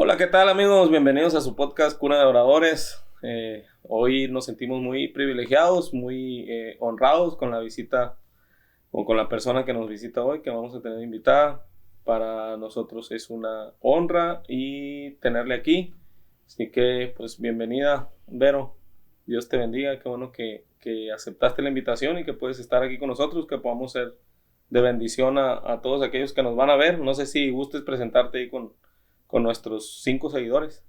Hola, ¿qué tal amigos? Bienvenidos a su podcast Cuna de Oradores. Hoy nos sentimos muy privilegiados, muy honrados con la visita o con la persona que nos visita hoy, que vamos a tener invitada. Para nosotros es una honra y tenerle aquí. Así que, pues, bienvenida, Vero. Dios te bendiga. Qué bueno que aceptaste la invitación y que puedes estar aquí con nosotros, que podamos ser de bendición a todos aquellos que nos van a ver. No sé si gustes presentarte ahí con nuestros 5 seguidores.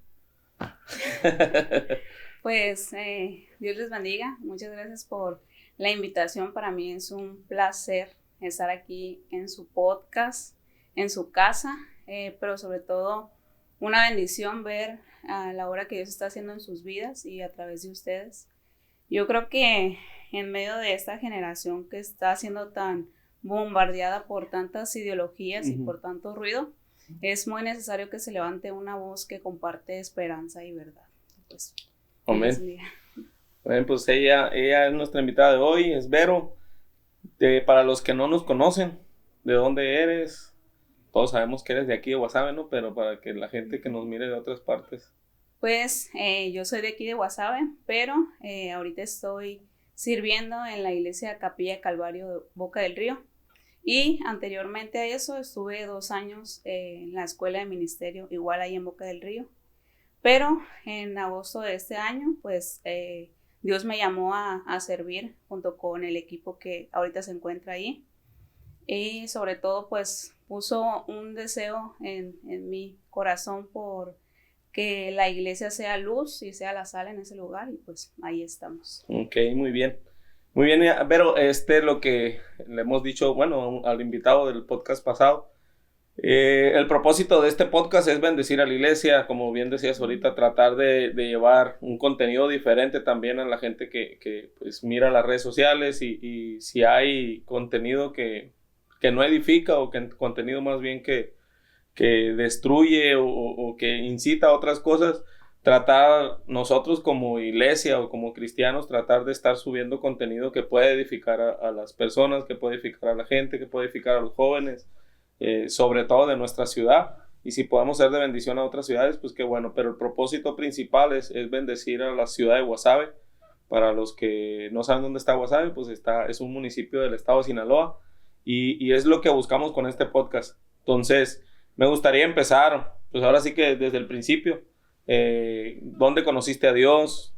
Pues Dios les bendiga. Muchas gracias por la invitación. Para mí es un placer estar aquí en su podcast, en su casa, pero sobre todo una bendición ver la obra que Dios está haciendo en sus vidas y a través de ustedes. Yo creo que en medio de esta generación que está siendo tan bombardeada por tantas ideologías y por tanto ruido, es muy necesario que se levante una voz que comparte esperanza y verdad. Pues, Amén. Bueno, pues ella es nuestra invitada de hoy, es Vero. Para los que no nos conocen, ¿de dónde eres? Todos sabemos que eres de aquí de Guasave, ¿no? Pero para que la gente que nos mire de otras partes. Pues yo soy de aquí de Guasave, pero ahorita estoy sirviendo en la iglesia Capilla Calvario de Boca del Río. Y anteriormente a eso estuve 2 años en la escuela de ministerio, igual ahí en Boca del Río. Pero en agosto de este año, pues Dios me llamó a servir junto con el equipo que ahorita se encuentra ahí. Y sobre todo, pues puso un deseo en mi corazón por que la iglesia sea luz y sea la sal en ese lugar, y pues ahí estamos. Ok, muy bien. Muy bien, pero lo que le hemos dicho, bueno, al invitado del podcast pasado, el propósito de este podcast es bendecir a la iglesia, como bien decías ahorita, tratar de llevar un contenido diferente también a la gente que pues mira las redes sociales y si hay contenido que no edifica o contenido más bien que destruye o que incita a otras cosas, tratar nosotros como iglesia o como cristianos, tratar de estar subiendo contenido que puede edificar a las personas, que puede edificar a la gente, que puede edificar a los jóvenes, sobre todo de nuestra ciudad. Y si podemos ser de bendición a otras ciudades, pues qué bueno. Pero el propósito principal es bendecir a la ciudad de Guasave. Para los que no saben dónde está Guasave, pues es un municipio del estado de Sinaloa. Y es lo que buscamos con este podcast. Entonces, me gustaría empezar, pues ahora sí que desde el principio. ¿Dónde conociste a Dios?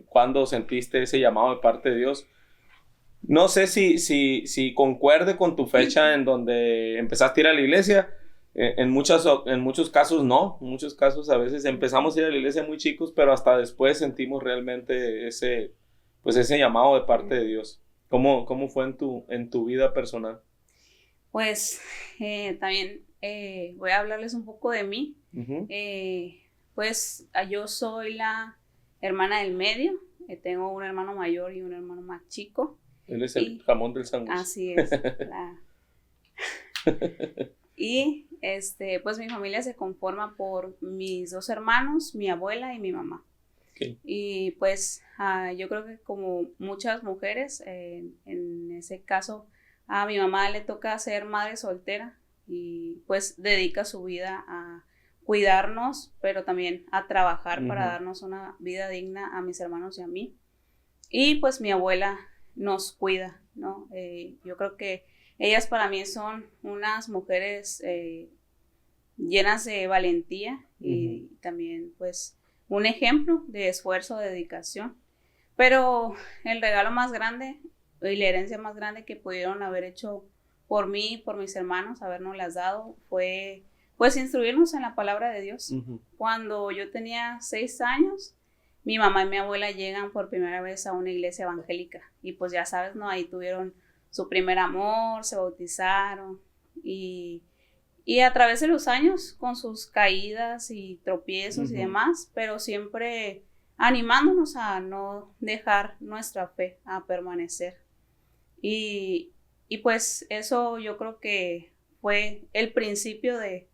¿Cuándo sentiste ese llamado de parte de Dios? No sé si concuerde con tu fecha en donde empezaste a ir a la iglesia. En muchos casos no. En muchos casos a veces empezamos a ir a la iglesia muy chicos, pero hasta después sentimos realmente ese llamado de parte de Dios. ¿Cómo fue en tu vida personal? Pues también voy a hablarles un poco de mí. Uh-huh. Pues yo soy la hermana del medio. Tengo un hermano mayor y un hermano más chico. Él es el jamón del sándwich. Así es. Y pues mi familia se conforma por mis 2 hermanos, mi abuela y mi mamá. Okay. Y pues yo creo que como muchas mujeres, en ese caso a mi mamá le toca ser madre soltera y pues dedica su vida a cuidarnos, pero también a trabajar para darnos una vida digna a mis hermanos y a mí. Y pues mi abuela nos cuida, ¿no? Yo creo que ellas para mí son unas mujeres llenas de valentía y también pues un ejemplo de esfuerzo, de dedicación. Pero el regalo más grande y la herencia más grande que pudieron haber hecho por mí y por mis hermanos, habernoslas dado, fue pues instruirnos en la palabra de Dios. Cuando yo tenía 6 años, mi mamá y mi abuela llegan por primera vez a una iglesia evangélica y pues ya sabes, ¿no? Ahí tuvieron su primer amor, se bautizaron y a través de los años, con sus caídas y tropiezos y demás, pero siempre animándonos a no dejar nuestra fe, a permanecer. Y pues eso yo creo que fue el principio de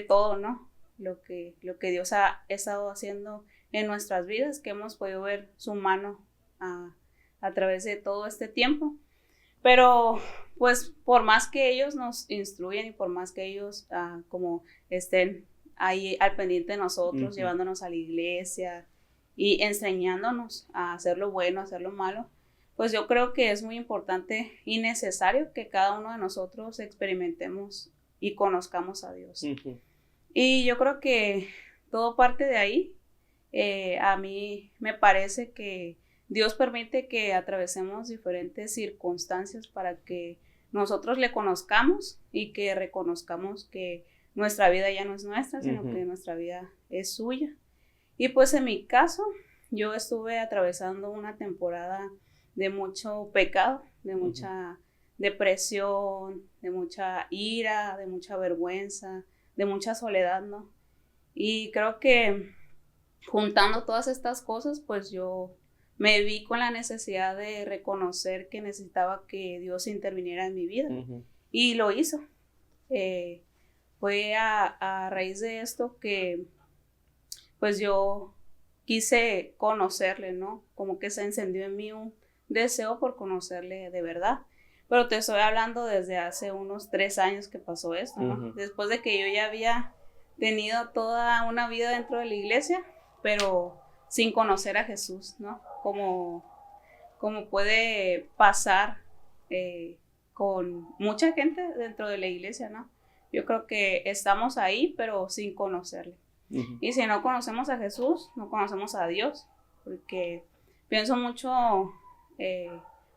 todo, ¿no? Lo que Dios ha estado haciendo en nuestras vidas, que hemos podido ver su mano a través de todo este tiempo. Pero pues por más que ellos nos instruyen y por más que ellos como estén ahí al pendiente de nosotros, llevándonos a la iglesia y enseñándonos a hacer lo bueno, a hacer lo malo, pues yo creo que es muy importante y necesario que cada uno de nosotros experimentemos y conozcamos a Dios. Y yo creo que todo parte de ahí. A mí me parece que Dios permite que atravesemos diferentes circunstancias para que nosotros le conozcamos y que reconozcamos que nuestra vida ya no es nuestra, sino que nuestra vida es suya. Y pues en mi caso, yo estuve atravesando una temporada de mucho pecado, de mucha depresión, de mucha ira, de mucha vergüenza, de mucha soledad, ¿no? Y creo que juntando todas estas cosas, pues yo me vi con la necesidad de reconocer que necesitaba que Dios interviniera en mi vida. Y lo hizo. Fue a raíz de esto que pues yo quise conocerle, ¿no? Como que se encendió en mí un deseo por conocerle de verdad. Pero te estoy hablando desde hace unos 3 años que pasó esto, ¿no? Después de que yo ya había tenido toda una vida dentro de la iglesia, pero sin conocer a Jesús, ¿no? Como puede pasar con mucha gente dentro de la iglesia, ¿no? Yo creo que estamos ahí, pero sin conocerle. Y si no conocemos a Jesús, no conocemos a Dios, porque pienso mucho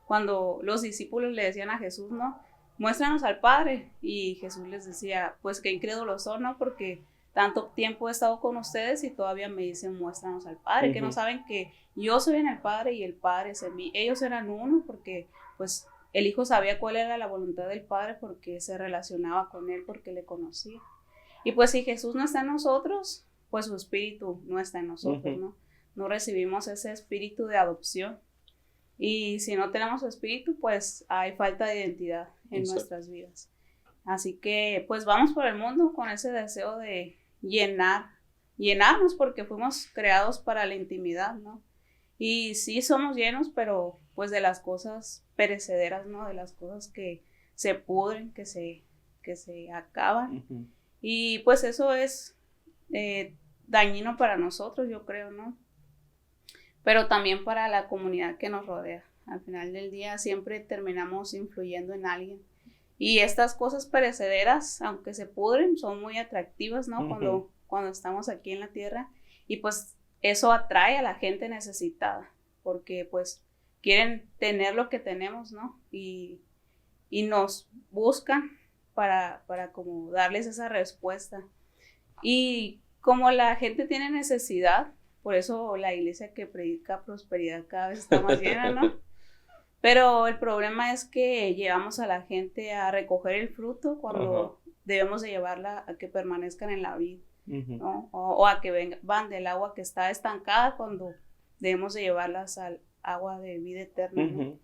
cuando los discípulos le decían a Jesús, ¿no? Muéstranos al Padre, y Jesús les decía, pues qué incrédulos son, ¿no? Porque tanto tiempo he estado con ustedes y todavía me dicen, muéstranos al Padre, que no saben que yo soy en el Padre y el Padre es en mí. Ellos eran uno porque pues el Hijo sabía cuál era la voluntad del Padre porque se relacionaba con Él, porque le conocía. Y pues si Jesús no está en nosotros, pues su espíritu no está en nosotros, ¿no? No recibimos ese espíritu de adopción. Y si no tenemos su espíritu, pues hay falta de identidad en nuestras vidas. Así que pues vamos por el mundo con ese deseo de llenarnos, porque fuimos creados para la intimidad, ¿no? Y sí somos llenos, pero pues de las cosas perecederas, ¿no? De las cosas que se pudren, que se acaban. Y pues eso es dañino para nosotros, yo creo, ¿no? Pero también para la comunidad que nos rodea. Al final del día siempre terminamos influyendo en alguien. Y estas cosas perecederas, aunque se pudren, son muy atractivas, ¿no? Cuando estamos aquí en la tierra. Y pues eso atrae a la gente necesitada, porque pues quieren tener lo que tenemos, ¿no? Y nos buscan para como darles esa respuesta. Y como la gente tiene necesidad, por eso la iglesia que predica prosperidad cada vez está más llena, ¿no? Pero el problema es que llevamos a la gente a recoger el fruto cuando debemos de llevarla a que permanezcan en la vid, ¿no? O a que van del agua que está estancada cuando debemos de llevarlas al agua de vida eterna, ¿no?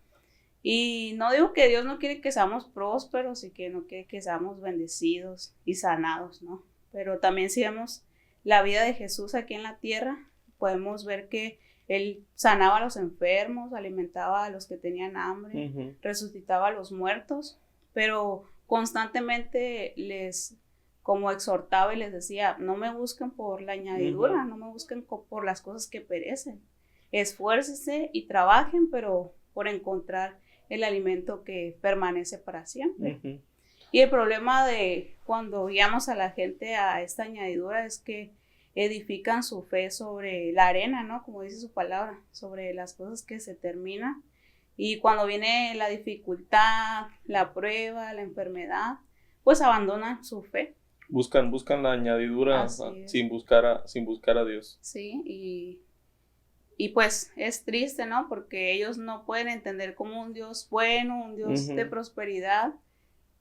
Y no digo que Dios no quiere que seamos prósperos y que no quiere que seamos bendecidos y sanados, ¿no? Pero también si vemos la vida de Jesús aquí en la tierra, podemos ver que Él sanaba a los enfermos, alimentaba a los que tenían hambre, resucitaba a los muertos, pero constantemente les como exhortaba y les decía, no me busquen por la añadidura, no me busquen por las cosas que perecen. Esfuércense y trabajen, pero por encontrar el alimento que permanece para siempre. Y el problema de cuando guiamos a la gente a esta añadidura es que edifican su fe sobre la arena, ¿no? Como dice su palabra, sobre las cosas que se terminan. Y cuando viene la dificultad, la prueba, la enfermedad, pues abandonan su fe. Buscan la añadidura sin buscar a Dios. Sí, y pues es triste, ¿no? Porque ellos no pueden entender cómo un Dios bueno, un Dios de prosperidad,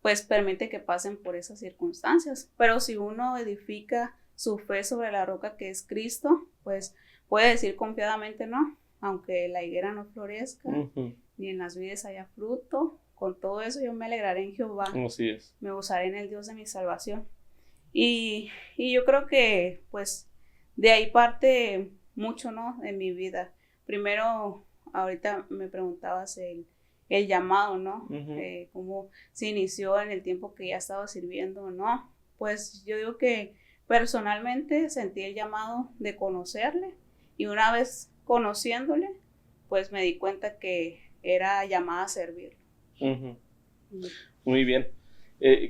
pues permite que pasen por esas circunstancias. Pero si uno edifica su fe sobre la roca que es Cristo, pues puede decir confiadamente, no, aunque la higuera no florezca, ni en las vides haya fruto, con todo eso yo me alegraré en Jehová. Así es. Me gozaré en el Dios de mi salvación. Y yo creo que pues de ahí parte mucho, ¿no? En mi vida. Primero, ahorita me preguntabas el llamado, ¿no? Cómo se inició en el tiempo que ya estaba sirviendo, ¿no? Pues yo digo que personalmente sentí el llamado de conocerle y una vez conociéndole, pues me di cuenta que era llamada a servir. Uh-huh. Muy bien.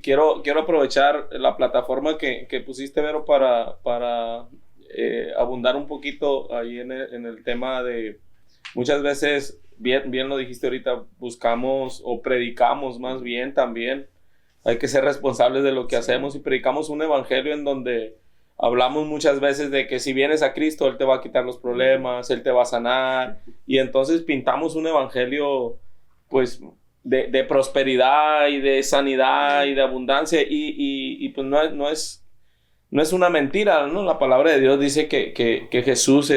Quiero aprovechar la plataforma que pusiste, Vero, para abundar un poquito ahí en el tema de muchas veces, bien lo dijiste ahorita, buscamos o predicamos más bien también. Hay que ser responsables de lo que hacemos y predicamos un evangelio en donde hablamos muchas veces de que si vienes a Cristo, Él te va a quitar los problemas, Él te va a sanar, y entonces pintamos un evangelio pues de prosperidad y de sanidad y de abundancia, y pues no es una mentira, ¿no? La palabra de Dios dice que Jesús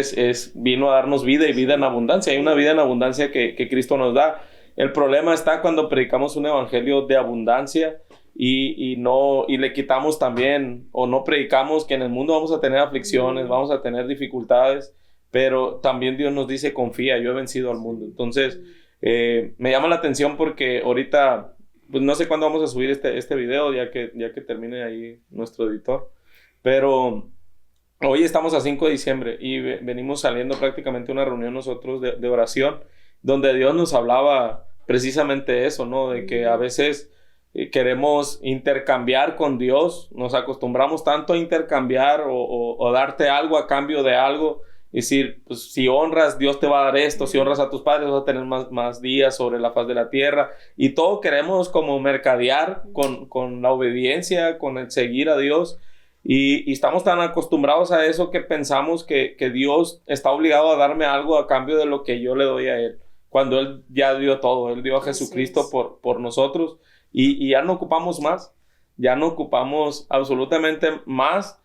vino a darnos vida y vida en abundancia. Hay una vida en abundancia que Cristo nos da. El problema está cuando predicamos un evangelio de abundancia y le quitamos también, o no predicamos que en el mundo vamos a tener aflicciones, vamos a tener dificultades, pero también Dios nos dice, confía, yo he vencido al mundo. Entonces, me llama la atención porque ahorita, pues no sé cuándo vamos a subir este video, ya que termine ahí nuestro editor, pero hoy estamos a 5 de diciembre y venimos saliendo prácticamente a una reunión nosotros de oración, donde Dios nos hablaba precisamente eso, ¿no? De que a veces queremos intercambiar con Dios, nos acostumbramos tanto a intercambiar o darte algo a cambio de algo, es decir, pues si honras, Dios te va a dar esto, si honras a tus padres vas a tener más días sobre la faz de la tierra, y todo queremos como mercadear con la obediencia, con el seguir a Dios, y estamos tan acostumbrados a eso que pensamos que Dios está obligado a darme algo a cambio de lo que yo le doy a Él, cuando Él ya dio todo, Él dio a Jesucristo por nosotros, y ya no ocupamos más, ya no ocupamos absolutamente más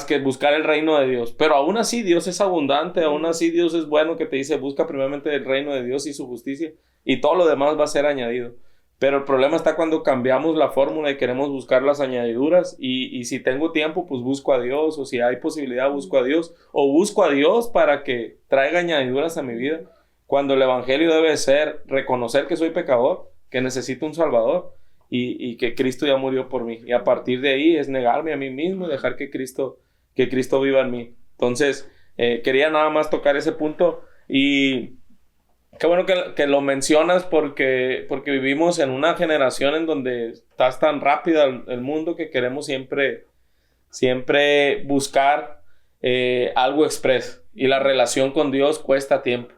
que buscar el reino de Dios. Pero aún así Dios es abundante, aún así Dios es bueno, que te dice, busca primeramente el reino de Dios y su justicia, y todo lo demás va a ser añadido. Pero el problema está cuando cambiamos la fórmula y queremos buscar las añadiduras, y si tengo tiempo, pues busco a Dios, o si hay posibilidad, busco a Dios, o busco a Dios para que traiga añadiduras a mi vida, cuando el evangelio debe ser reconocer que soy pecador, que necesito un Salvador, y que Cristo ya murió por mí, y a partir de ahí es negarme a mí mismo y dejar que Cristo viva en mí. Entonces, quería nada más tocar ese punto, y qué bueno que lo mencionas, porque vivimos en una generación en donde está tan rápida el mundo que queremos siempre buscar algo express, y la relación con Dios cuesta tiempo.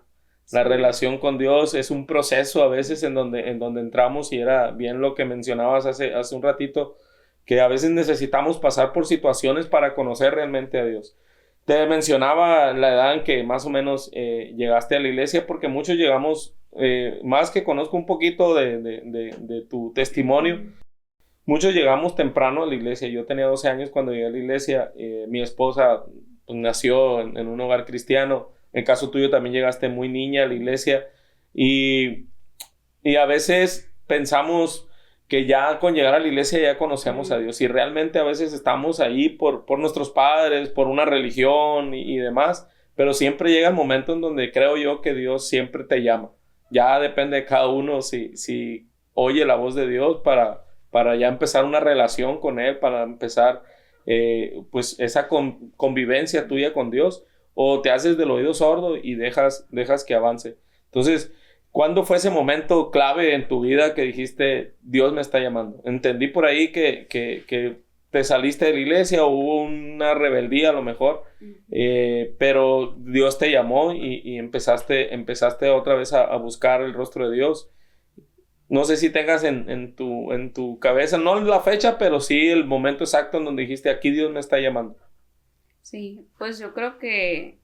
La relación con Dios es un proceso a veces en donde entramos, y era bien lo que mencionabas hace un ratito, que a veces necesitamos pasar por situaciones para conocer realmente a Dios. Te mencionaba la edad en que más o menos llegaste a la iglesia, porque muchos llegamos, más que conozco un poquito de tu testimonio, muchos llegamos temprano a la iglesia. Yo tenía 12 años cuando llegué a la iglesia. Mi esposa pues, nació en un hogar cristiano. En el caso tuyo también llegaste muy niña a la iglesia, y a veces pensamos que ya con llegar a la iglesia ya conocemos a Dios, y realmente a veces estamos ahí por nuestros padres, por una religión y demás, pero siempre llega el momento en donde creo yo que Dios siempre te llama. Ya depende de cada uno si oye la voz de Dios para ya empezar una relación con Él, para empezar pues esa convivencia tuya con Dios, o te haces del oído sordo y dejas que avance. Entonces, ¿cuándo fue ese momento clave en tu vida que dijiste, Dios me está llamando? Entendí por ahí que te saliste de la iglesia, o hubo una rebeldía a lo mejor, pero Dios te llamó y empezaste otra vez a buscar el rostro de Dios. No sé si tengas en tu cabeza, no la fecha, pero sí el momento exacto en donde dijiste, aquí Dios me está llamando. Sí, pues yo creo que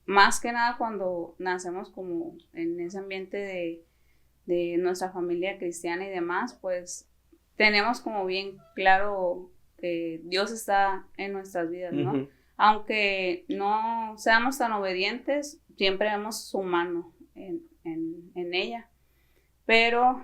más que nada cuando nacemos como en ese ambiente de nuestra familia cristiana y demás, pues tenemos como bien claro que Dios está en nuestras vidas, ¿no? Uh-huh. Aunque no seamos tan obedientes, siempre vemos su mano en ella. Pero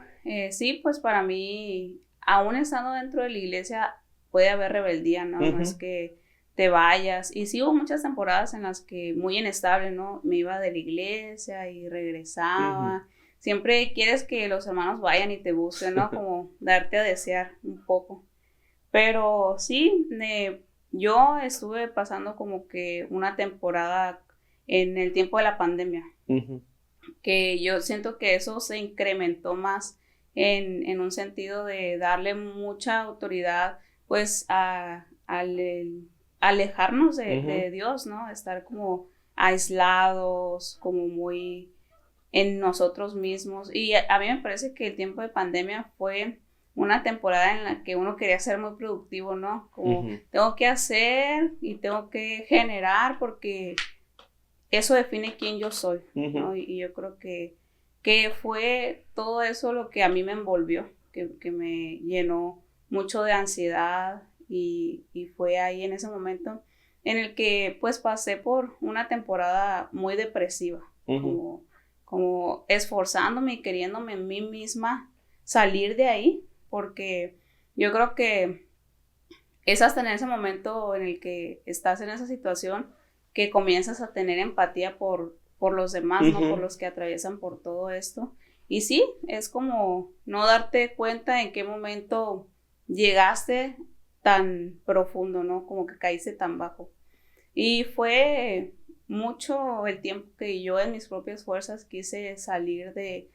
sí, pues para mí, aún estando dentro de la iglesia, puede haber rebeldía, ¿no? Uh-huh. No es que te vayas. Y sí hubo muchas temporadas en las que muy inestable, ¿no? Me iba de la iglesia y regresaba. Uh-huh. Siempre quieres que los hermanos vayan y te busquen, ¿no? Como darte a desear un poco. Pero sí, yo estuve pasando como que una temporada en el tiempo de la pandemia, que yo siento que eso se incrementó más en un sentido de darle mucha autoridad pues al alejarnos de Dios, ¿no? Estar como aislados, como muy en nosotros mismos. Y a mí me parece que el tiempo de pandemia fue una temporada en la que uno quería ser muy productivo, ¿no? Como tengo que hacer y tengo que generar porque eso define quién yo soy, ¿no? Y yo creo que fue todo eso lo que a mí me envolvió, que me llenó mucho de ansiedad y fue ahí en ese momento en el que pues pasé por una temporada muy depresiva, como esforzándome y queriéndome en mí misma salir de ahí, porque yo creo que es hasta en ese momento en el que estás en esa situación que comienzas a tener empatía por los demás, ¿no? Por los que atraviesan por todo esto. Y sí, es como no darte cuenta en qué momento llegaste tan profundo, ¿no? Como que caíste tan bajo. Y fue mucho el tiempo que yo en mis propias fuerzas quise salir de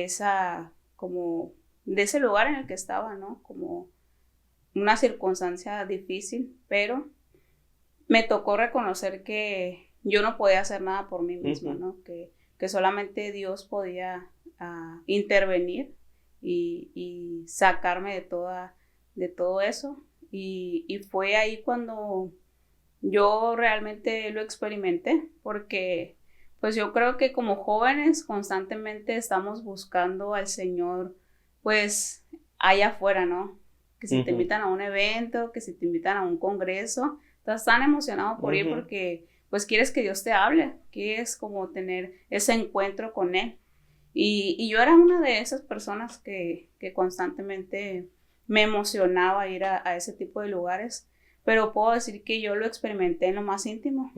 esa, como, de ese lugar en el que estaba, ¿no? Como una circunstancia difícil, pero me tocó reconocer que yo no podía hacer nada por mí misma, ¿no? Que solamente Dios podía intervenir y sacarme de todo eso. Y fue ahí cuando yo realmente lo experimenté, porque pues yo creo que como jóvenes constantemente estamos buscando al Señor, pues allá afuera, ¿no? Que si te invitan a un evento, que si te invitan a un congreso, estás tan emocionado por ir porque pues quieres que Dios te hable, quieres como tener ese encuentro con Él. Y yo era una de esas personas que constantemente me emocionaba ir a ese tipo de lugares, pero puedo decir que yo lo experimenté en lo más íntimo,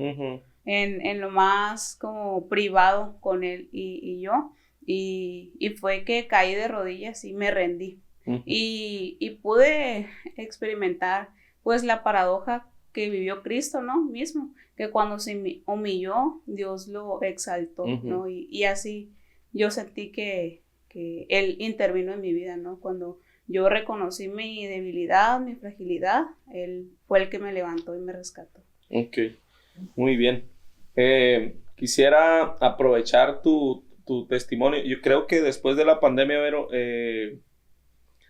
en lo más como privado con Él y yo, y fue que caí de rodillas y me rendí. Y pude experimentar pues la paradoja que vivió Cristo, ¿no? Mismo, que cuando se humilló, Dios lo exaltó, ¿no? Y así yo sentí que Él intervino en mi vida, ¿no? Cuando yo reconocí mi debilidad, mi fragilidad, Él fue el que me levantó y me rescató. Ok, muy bien. Quisiera aprovechar tu testimonio. Yo creo que después de la pandemia, Vero,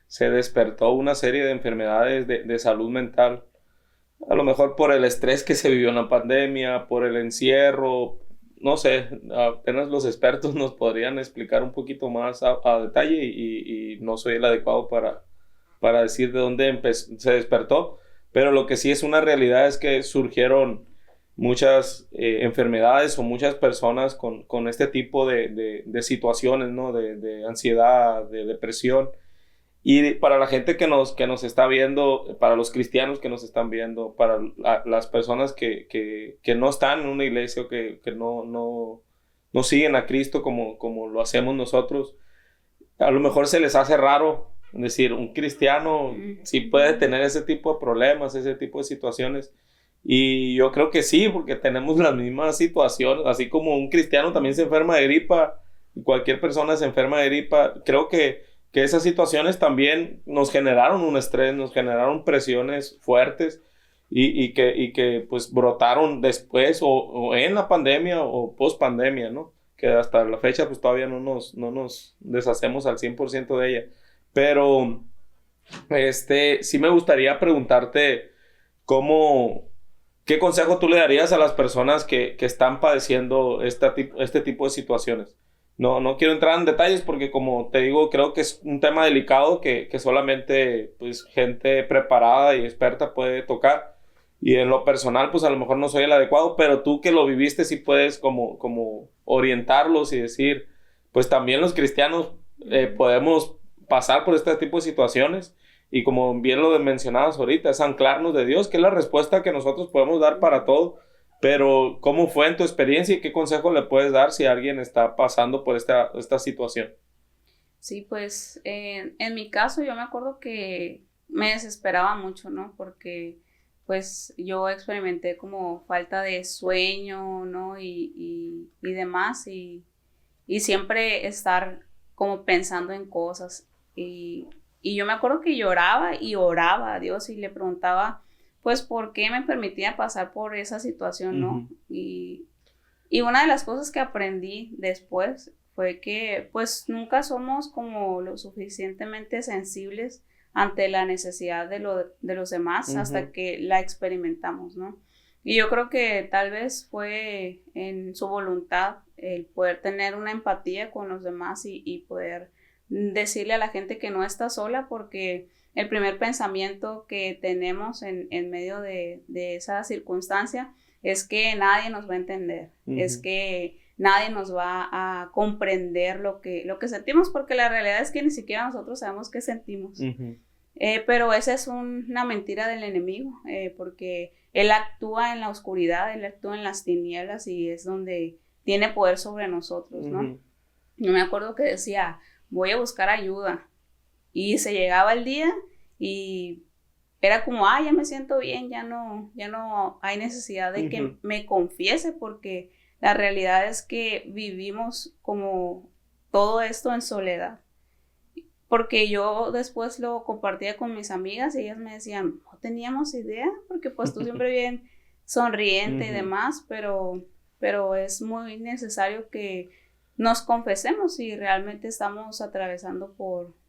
se despertó una serie de enfermedades de salud mental. A lo mejor por el estrés que se vivió en la pandemia, por el encierro, no sé, apenas los expertos nos podrían explicar un poquito más a detalle y no soy el adecuado para decir de dónde se despertó, pero lo que sí es una realidad es que surgieron muchas enfermedades o muchas personas con este tipo de situaciones, ¿no? De ansiedad, de depresión. Y para la gente que nos está viendo, para los cristianos que nos están viendo, para las personas que no están en una iglesia o que no siguen a Cristo como lo hacemos nosotros, a lo mejor se les hace raro decir, un cristiano sí puede tener ese tipo de problemas, ese tipo de situaciones. Y yo creo que sí, porque tenemos las mismas situaciones, así como un cristiano también se enferma de gripa, y cualquier persona se enferma de gripa. Creo que esas situaciones también nos generaron un estrés, nos generaron presiones fuertes y que pues brotaron después o en la pandemia o post pandemia, ¿no? Que hasta la fecha pues todavía no nos deshacemos al 100% de ella. Pero sí me gustaría preguntarte ¿qué consejo tú le darías a las personas que están padeciendo este tipo de situaciones? No quiero entrar en detalles porque, como te digo, creo que es un tema delicado que solamente pues, gente preparada y experta puede tocar. Y en lo personal, pues a lo mejor no soy el adecuado, pero tú que lo viviste sí puedes como orientarlos y decir, pues también los cristianos podemos pasar por este tipo de situaciones. Y como bien lo mencionabas ahorita, es anclarnos de Dios, que es la respuesta que nosotros podemos dar para todo. Pero, ¿cómo fue en tu experiencia y qué consejo le puedes dar si alguien está pasando por esta situación? Sí, pues en mi caso yo me acuerdo que me desesperaba mucho, ¿no? Porque pues yo experimenté como falta de sueño, ¿no? Y demás, y siempre estar como pensando en cosas. Y yo me acuerdo que lloraba y oraba a Dios y le preguntaba, pues, ¿por qué me permitía pasar por esa situación, no? Y una de las cosas que aprendí después fue que, pues, nunca somos como lo suficientemente sensibles ante la necesidad de los demás hasta que la experimentamos, ¿no? Y yo creo que tal vez fue en su voluntad el poder tener una empatía con los demás y poder decirle a la gente que no está sola, porque el primer pensamiento que tenemos en medio de esa circunstancia es que nadie nos va a entender, es que nadie nos va a comprender lo que sentimos, porque la realidad es que ni siquiera nosotros sabemos qué sentimos. Pero esa es una mentira del enemigo, porque él actúa en la oscuridad, él actúa en las tinieblas y es donde tiene poder sobre nosotros, ¿no? Yo me acuerdo que decía, voy a buscar ayuda, y se llegaba el día y era como, ya me siento bien, ya no hay necesidad de que me confiese, porque la realidad es que vivimos como todo esto en soledad. Porque yo después lo compartía con mis amigas y ellas me decían, no teníamos idea, porque pues tú siempre bien sonriente y demás, pero es muy necesario que nos confesemos si realmente estamos atravesando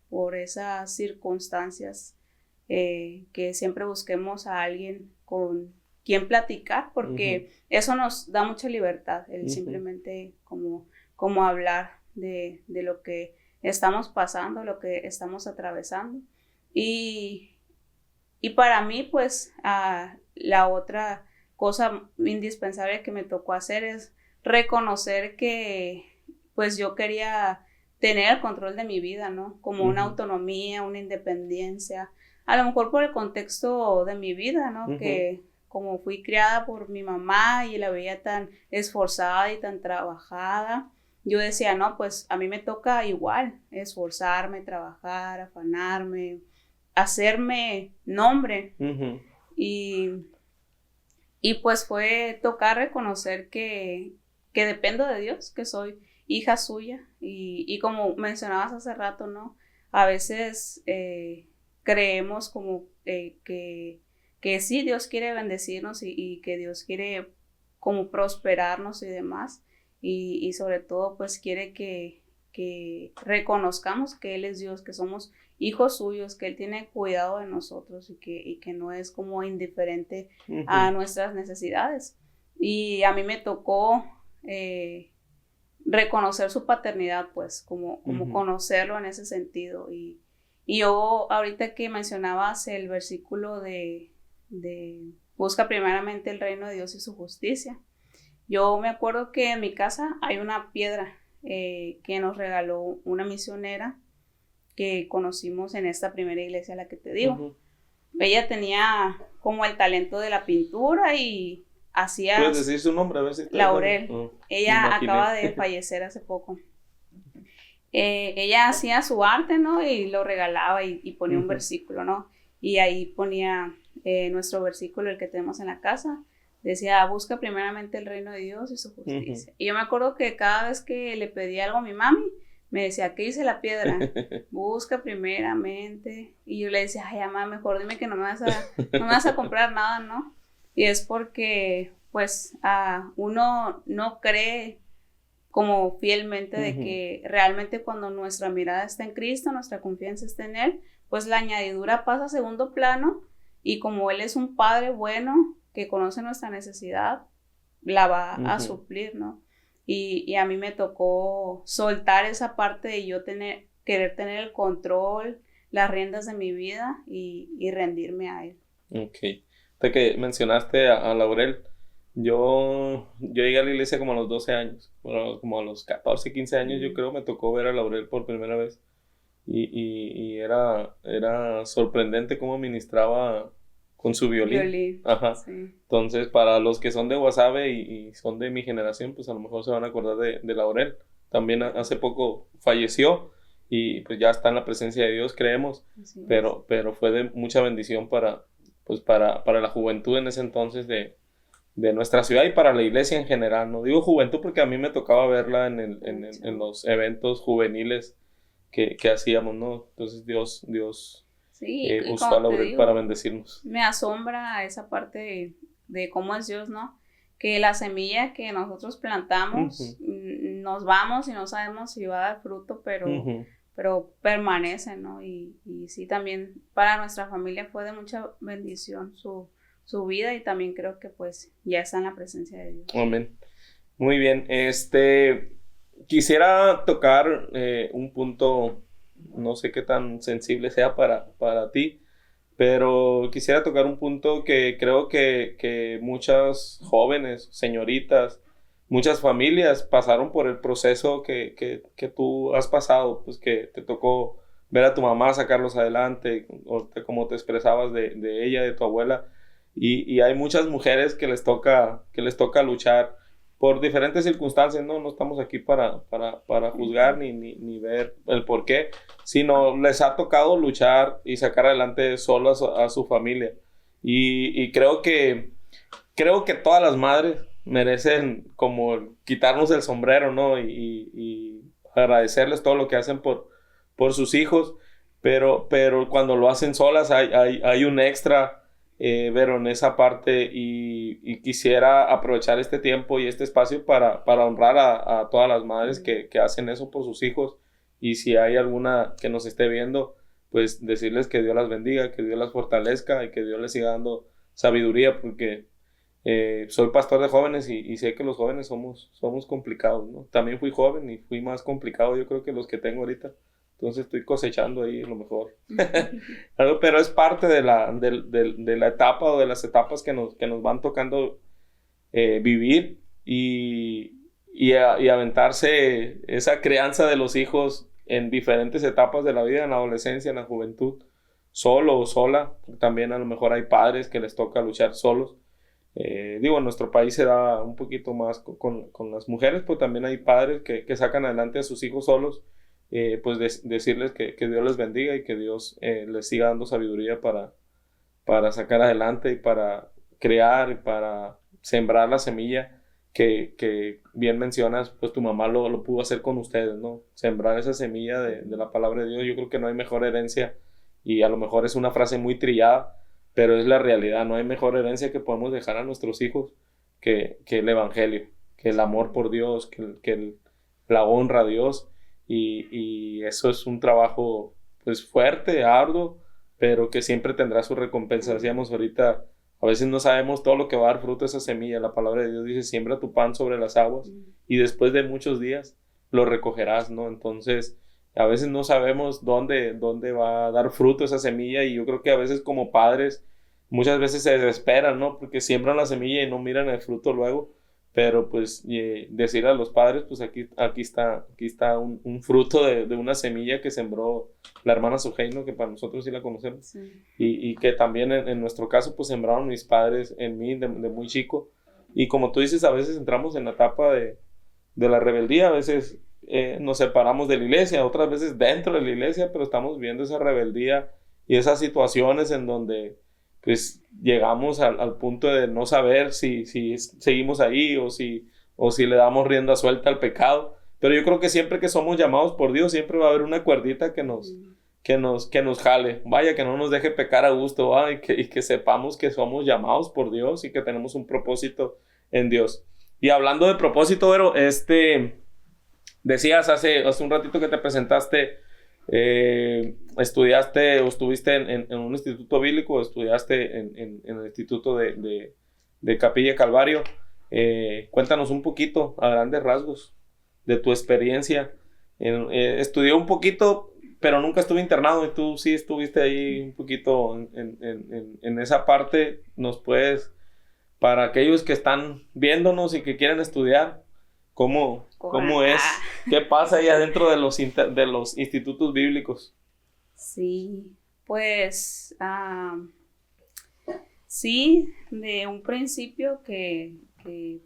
por esas circunstancias, que siempre busquemos a alguien con quien platicar, porque eso nos da mucha libertad, el simplemente como hablar de lo que estamos pasando, lo que estamos atravesando. Y para mí, pues, la otra cosa indispensable que me tocó hacer es reconocer que, pues, yo quería tener el control de mi vida, ¿no? Como una autonomía, una independencia, a lo mejor por el contexto de mi vida, ¿no? Que como fui criada por mi mamá y la veía tan esforzada y tan trabajada, yo decía, no, pues a mí me toca igual, esforzarme, trabajar, afanarme, hacerme nombre. Y pues fue tocar reconocer que dependo de Dios, que soy hija suya. Y como mencionabas hace rato, ¿no? A veces creemos como que sí, Dios quiere bendecirnos y que Dios quiere como prosperarnos y demás. Y sobre todo, pues quiere que reconozcamos que Él es Dios, que somos hijos suyos, que Él tiene cuidado de nosotros y que no es como indiferente a nuestras necesidades. Y a mí me tocó reconocer su paternidad, pues, como conocerlo en ese sentido. Y yo, ahorita que mencionabas el versículo de busca primeramente el reino de Dios y su justicia, yo me acuerdo que en mi casa hay una piedra que nos regaló una misionera que conocimos en esta primera iglesia a la que te digo. Ella tenía como el talento de la pintura y hacía... ¿Puedes decir su nombre? A ver si Laurel. Ella acaba de fallecer hace poco. Ella hacía su arte, ¿no? Y lo regalaba y ponía un versículo, ¿no? Y ahí ponía nuestro versículo, el que tenemos en la casa. Decía, busca primeramente el reino de Dios y su justicia. Y yo me acuerdo que cada vez que le pedía algo a mi mami, me decía, ¿qué dice la piedra? Busca primeramente. Y yo le decía, ay, mamá, mejor dime que no me vas a comprar nada, ¿no? Y es porque, pues, uno no cree como fielmente de que realmente cuando nuestra mirada está en Cristo, nuestra confianza está en Él, pues la añadidura pasa a segundo plano, y como Él es un Padre bueno, que conoce nuestra necesidad, la va a suplir, ¿no? Y a mí me tocó soltar esa parte de yo querer tener el control, las riendas de mi vida y rendirme a Él. Ok. Hasta que mencionaste a Laurel, yo llegué a la iglesia como a los 12 años, como a los 14, 15 años yo creo me tocó ver a Laurel por primera vez. Y era sorprendente cómo ministraba con su violín. Ajá. Sí. Entonces, para los que son de Guasave y son de mi generación, pues a lo mejor se van a acordar de Laurel. También hace poco falleció y pues ya está en la presencia de Dios, creemos, pero fue de mucha bendición para la juventud en ese entonces de nuestra ciudad y para la iglesia en general. No digo juventud porque a mí me tocaba verla en los eventos juveniles que hacíamos, ¿no? Entonces Dios usó a Laurel para bendecirnos. Me asombra esa parte de cómo es Dios, ¿no? Que la semilla que nosotros plantamos, nos vamos y no sabemos si va a dar fruto, pero permanece, ¿no? Y sí, también para nuestra familia fue de mucha bendición su vida, y también creo que pues ya está en la presencia de Dios. Amén. Muy bien. Quisiera tocar un punto, no sé qué tan sensible sea para ti, pero quisiera tocar un punto que creo que muchas jóvenes, señoritas, muchas familias pasaron por el proceso que tú has pasado, pues que te tocó ver a tu mamá sacarlos adelante, o como te expresabas de ella, de tu abuela, y hay muchas mujeres que les toca luchar por diferentes circunstancias, ¿no? No estamos aquí para juzgar ni ver el por qué, sino les ha tocado luchar y sacar adelante solas a su familia. Y creo que todas las madres merecen como quitarnos el sombrero, ¿no? Y agradecerles todo lo que hacen por sus hijos, pero cuando lo hacen solas hay un extra, Vero, en esa parte, y quisiera aprovechar este tiempo y este espacio para honrar a todas las madres que hacen eso por sus hijos, y si hay alguna que nos esté viendo, pues decirles que Dios las bendiga, que Dios las fortalezca y que Dios les siga dando sabiduría, porque soy pastor de jóvenes y sé que los jóvenes somos complicados, ¿no? También fui joven y fui más complicado, yo creo, que los que tengo ahorita. Entonces estoy cosechando ahí lo mejor. Pero es parte de la etapa o de las etapas que nos van tocando vivir y aventarse esa crianza de los hijos en diferentes etapas de la vida, en la adolescencia, en la juventud, solo o sola. También a lo mejor hay padres que les toca luchar solos. En nuestro país se da un poquito más con las mujeres, pero también hay padres que sacan adelante a sus hijos solos. Pues decirles que Dios les bendiga y que Dios les siga dando sabiduría para sacar adelante y para crear y para sembrar la semilla que bien mencionas, pues tu mamá lo pudo hacer con ustedes, ¿no? Sembrar esa semilla de la palabra de Dios. Yo creo que no hay mejor herencia, y a lo mejor es una frase muy trillada, pero es la realidad. No hay mejor herencia que podemos dejar a nuestros hijos que el evangelio, que el amor por Dios, que la honra a Dios. Y eso es un trabajo pues fuerte, arduo, pero que siempre tendrá su recompensa. Decíamos ahorita, a veces no sabemos todo lo que va a dar fruto esa semilla. La palabra de Dios dice: siembra tu pan sobre las aguas y después de muchos días lo recogerás, ¿no? Entonces a veces no sabemos dónde va a dar fruto esa semilla, y yo creo que a veces como padres muchas veces se desesperan, ¿no? Porque siembran la semilla y no miran el fruto luego. Pero pues decir a los padres, pues aquí está un fruto de una semilla que sembró la hermana Soheino, que para nosotros sí la conocemos. Sí. Y que también en nuestro caso pues sembraron mis padres en mí de muy chico. Y como tú dices, a veces entramos en la etapa de la rebeldía, a veces nos separamos de la iglesia, otras veces dentro de la iglesia, pero estamos viendo esa rebeldía y esas situaciones en donde pues llegamos al punto de no saber si seguimos ahí o si le damos rienda suelta al pecado. Pero yo creo que siempre que somos llamados por Dios, siempre va a haber una cuerdita que nos jale. Vaya, que no nos deje pecar a gusto, y que sepamos que somos llamados por Dios y que tenemos un propósito en Dios. Y hablando de propósito, pero decías hace un ratito que te presentaste, estudiaste o estuviste en un instituto bíblico, estudiaste en el instituto de Capilla Calvario. Cuéntanos un poquito, a grandes rasgos, de tu experiencia. Estudié un poquito, pero nunca estuve internado, y tú sí estuviste ahí un poquito en esa parte. Nos puedes, para aquellos que están viéndonos y que quieren estudiar, ¿cómo es? ¿Qué pasa ahí adentro de los institutos bíblicos? Sí, pues sí, de un principio que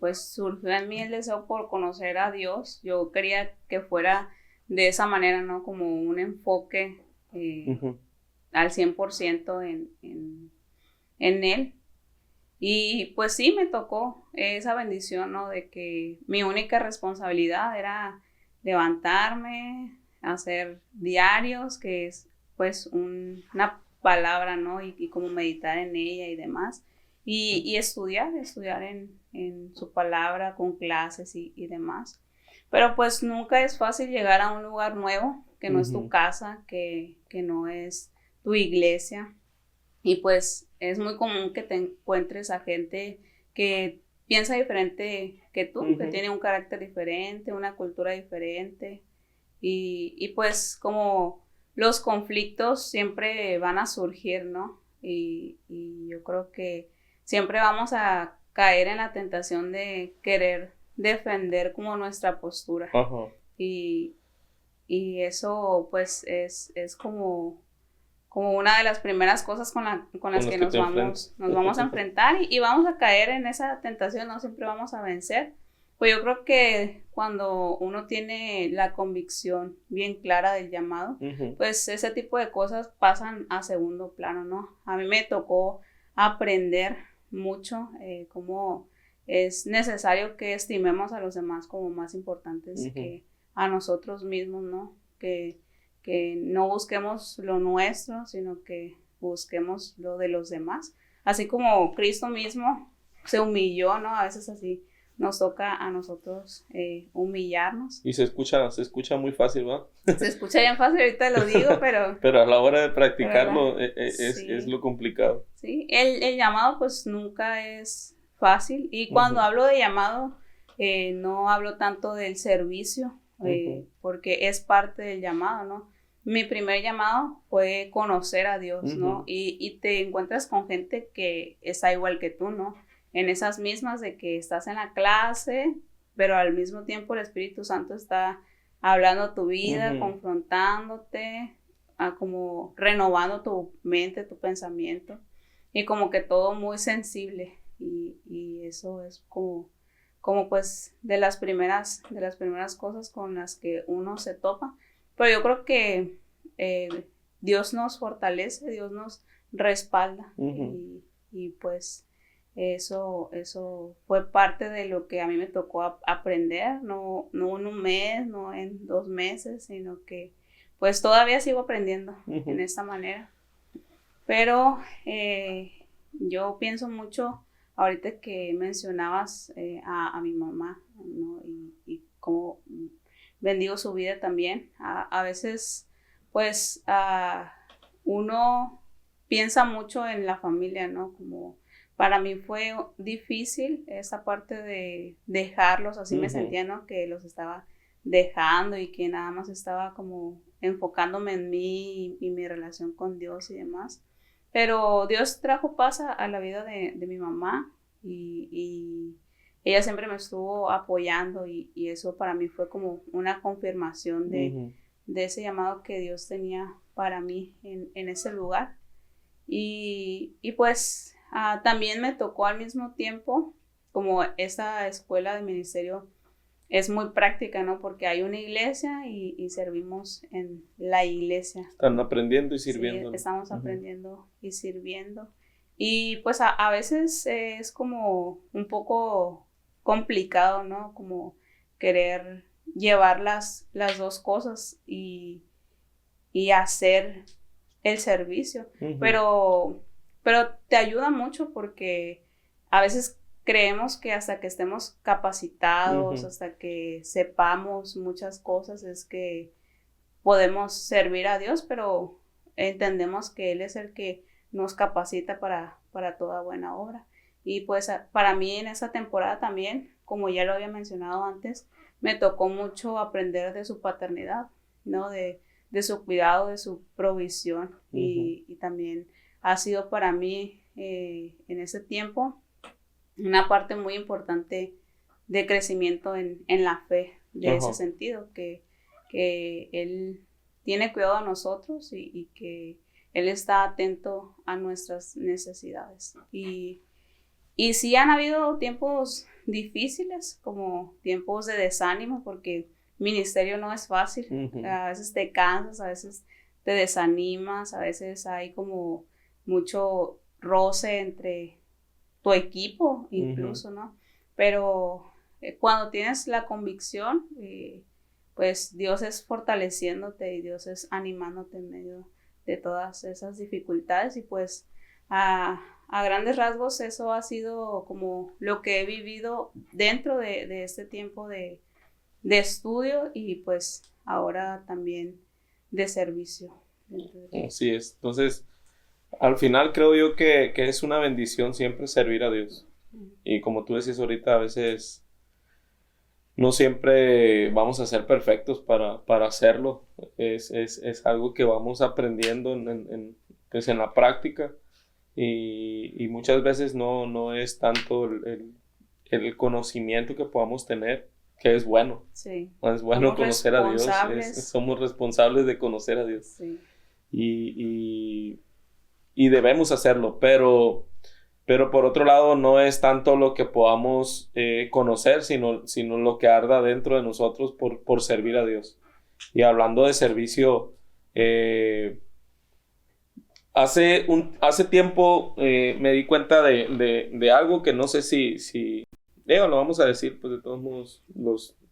pues surgió en mí el deseo por conocer a Dios. Yo quería que fuera de esa manera, ¿no? Como un enfoque al 100% en Él. Y pues sí, me tocó esa bendición, ¿no? De que mi única responsabilidad era levantarme, hacer diarios, que es pues una palabra, ¿no? Y como meditar en ella y demás. Y estudiar en su palabra con clases y demás. Pero pues nunca es fácil llegar a un lugar nuevo, que no es tu casa, que no es tu iglesia. Y pues es muy común que te encuentres a gente que piensa diferente que tú, que tiene un carácter diferente, una cultura diferente. Y pues como los conflictos siempre van a surgir, ¿no? Y yo creo que siempre vamos a caer en la tentación de querer defender como nuestra postura. Ajá. Y eso pues es como una de las primeras cosas con las que nos vamos a enfrentar y vamos a caer en esa tentación, no siempre vamos a vencer. Pues yo creo que cuando uno tiene la convicción bien clara del llamado, pues ese tipo de cosas pasan a segundo plano, ¿no? A mí me tocó aprender mucho cómo es necesario que estimemos a los demás como más importantes que a nosotros mismos, ¿no? Que no busquemos lo nuestro, sino que busquemos lo de los demás. Así como Cristo mismo se humilló, ¿no? A veces así nos toca a nosotros humillarnos. Y se escucha muy fácil, ¿verdad? Se escucha bien fácil, ahorita lo digo, pero... pero a la hora de practicarlo es lo complicado. Sí, el llamado pues nunca es fácil. Y cuando hablo de llamado, no hablo tanto del servicio, porque es parte del llamado, ¿no? Mi primer llamado fue conocer a Dios, ¿no? Y te encuentras con gente que está igual que tú, ¿no? En esas mismas de que estás en la clase, pero al mismo tiempo el Espíritu Santo está hablando tu vida, confrontándote, como renovando tu mente, tu pensamiento, y como que todo muy sensible, y eso es como pues de las primeras cosas con las que uno se topa. Pero yo creo que Dios nos fortalece, Dios nos respalda y pues eso fue parte de lo que a mí me tocó aprender, no en un mes, no en 2 meses, sino que pues todavía sigo aprendiendo en esta manera. Pero yo pienso mucho ahorita que mencionabas a mi mamá, ¿no? Y cómo bendigo su vida también. A veces, pues, uno piensa mucho en la familia, ¿no? Como para mí fue difícil esa parte de dejarlos, así me sentía, ¿no? Que los estaba dejando y que nada más estaba como enfocándome en mí y mi relación con Dios y demás. Pero Dios trajo paz a la vida de mi mamá y ella siempre me estuvo apoyando y eso para mí fue como una confirmación de ese llamado que Dios tenía para mí en ese lugar. Y pues también me tocó al mismo tiempo, como esa escuela de ministerio es muy práctica, ¿no? Porque hay una iglesia y servimos en la iglesia. Están aprendiendo y sirviendo. Sí, estamos aprendiendo y sirviendo. Y pues a veces es como un poco complicado, ¿no? Como querer llevar las dos cosas y hacer el servicio. Pero te ayuda mucho porque a veces creemos que hasta que estemos capacitados, hasta que sepamos muchas cosas, es que podemos servir a Dios, pero entendemos que Él es el que nos capacita para toda buena obra. Y pues para mí en esa temporada también, como ya lo había mencionado antes, me tocó mucho aprender de su paternidad, ¿no? De su cuidado, de su provisión. Y también ha sido para mí en ese tiempo una parte muy importante de crecimiento en la fe, de ese sentido, que Él tiene cuidado de nosotros y que Él está atento a nuestras necesidades. Y sí han habido tiempos difíciles, como tiempos de desánimo, porque ministerio no es fácil. Ujú. A veces te cansas, a veces te desanimas, a veces hay como mucho roce entre tu equipo incluso, ¿no? Pero cuando tienes la convicción, pues Dios es fortaleciéndote y Dios es animándote en medio de todas esas dificultades y pues a grandes rasgos eso ha sido como lo que he vivido dentro de este tiempo de estudio y pues ahora también de servicio. Así es. Entonces, al final creo yo que es una bendición siempre servir a Dios. Y como tú decías ahorita, a veces no siempre vamos a ser perfectos para hacerlo. Es algo que vamos aprendiendo pues en la práctica. Y muchas veces no es tanto el conocimiento que podamos tener, que es bueno. Sí. No es bueno Somos conocer a Dios. responsables. Somos responsables de conocer a Dios. Sí. Y debemos hacerlo, pero por otro lado no es tanto lo que podamos conocer, sino lo que arda dentro de nosotros por servir a Dios. Y hablando de servicio, hace tiempo me di cuenta de algo que no sé si lo vamos a decir, pues de todos modos,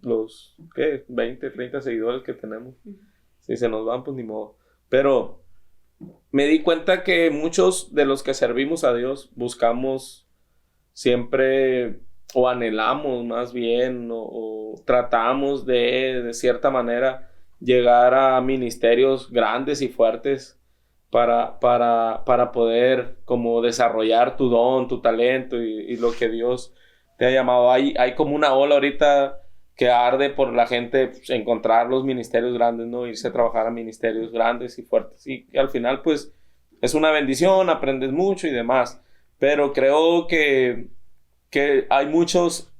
los ¿qué? 20, 30 seguidores que tenemos. Si se nos van, pues ni modo. Pero me di cuenta que muchos de los que servimos a Dios buscamos siempre, o anhelamos más bien, o tratamos de cierta manera llegar a ministerios grandes y fuertes para poder como desarrollar tu don, tu talento y lo que Dios te ha llamado. Hay como una ola ahorita que arde por la gente, pues, encontrar los ministerios grandes, ¿no? Irse a trabajar a ministerios grandes y fuertes. Y al final, pues, es una bendición, aprendes mucho y demás. Pero creo que hay muchos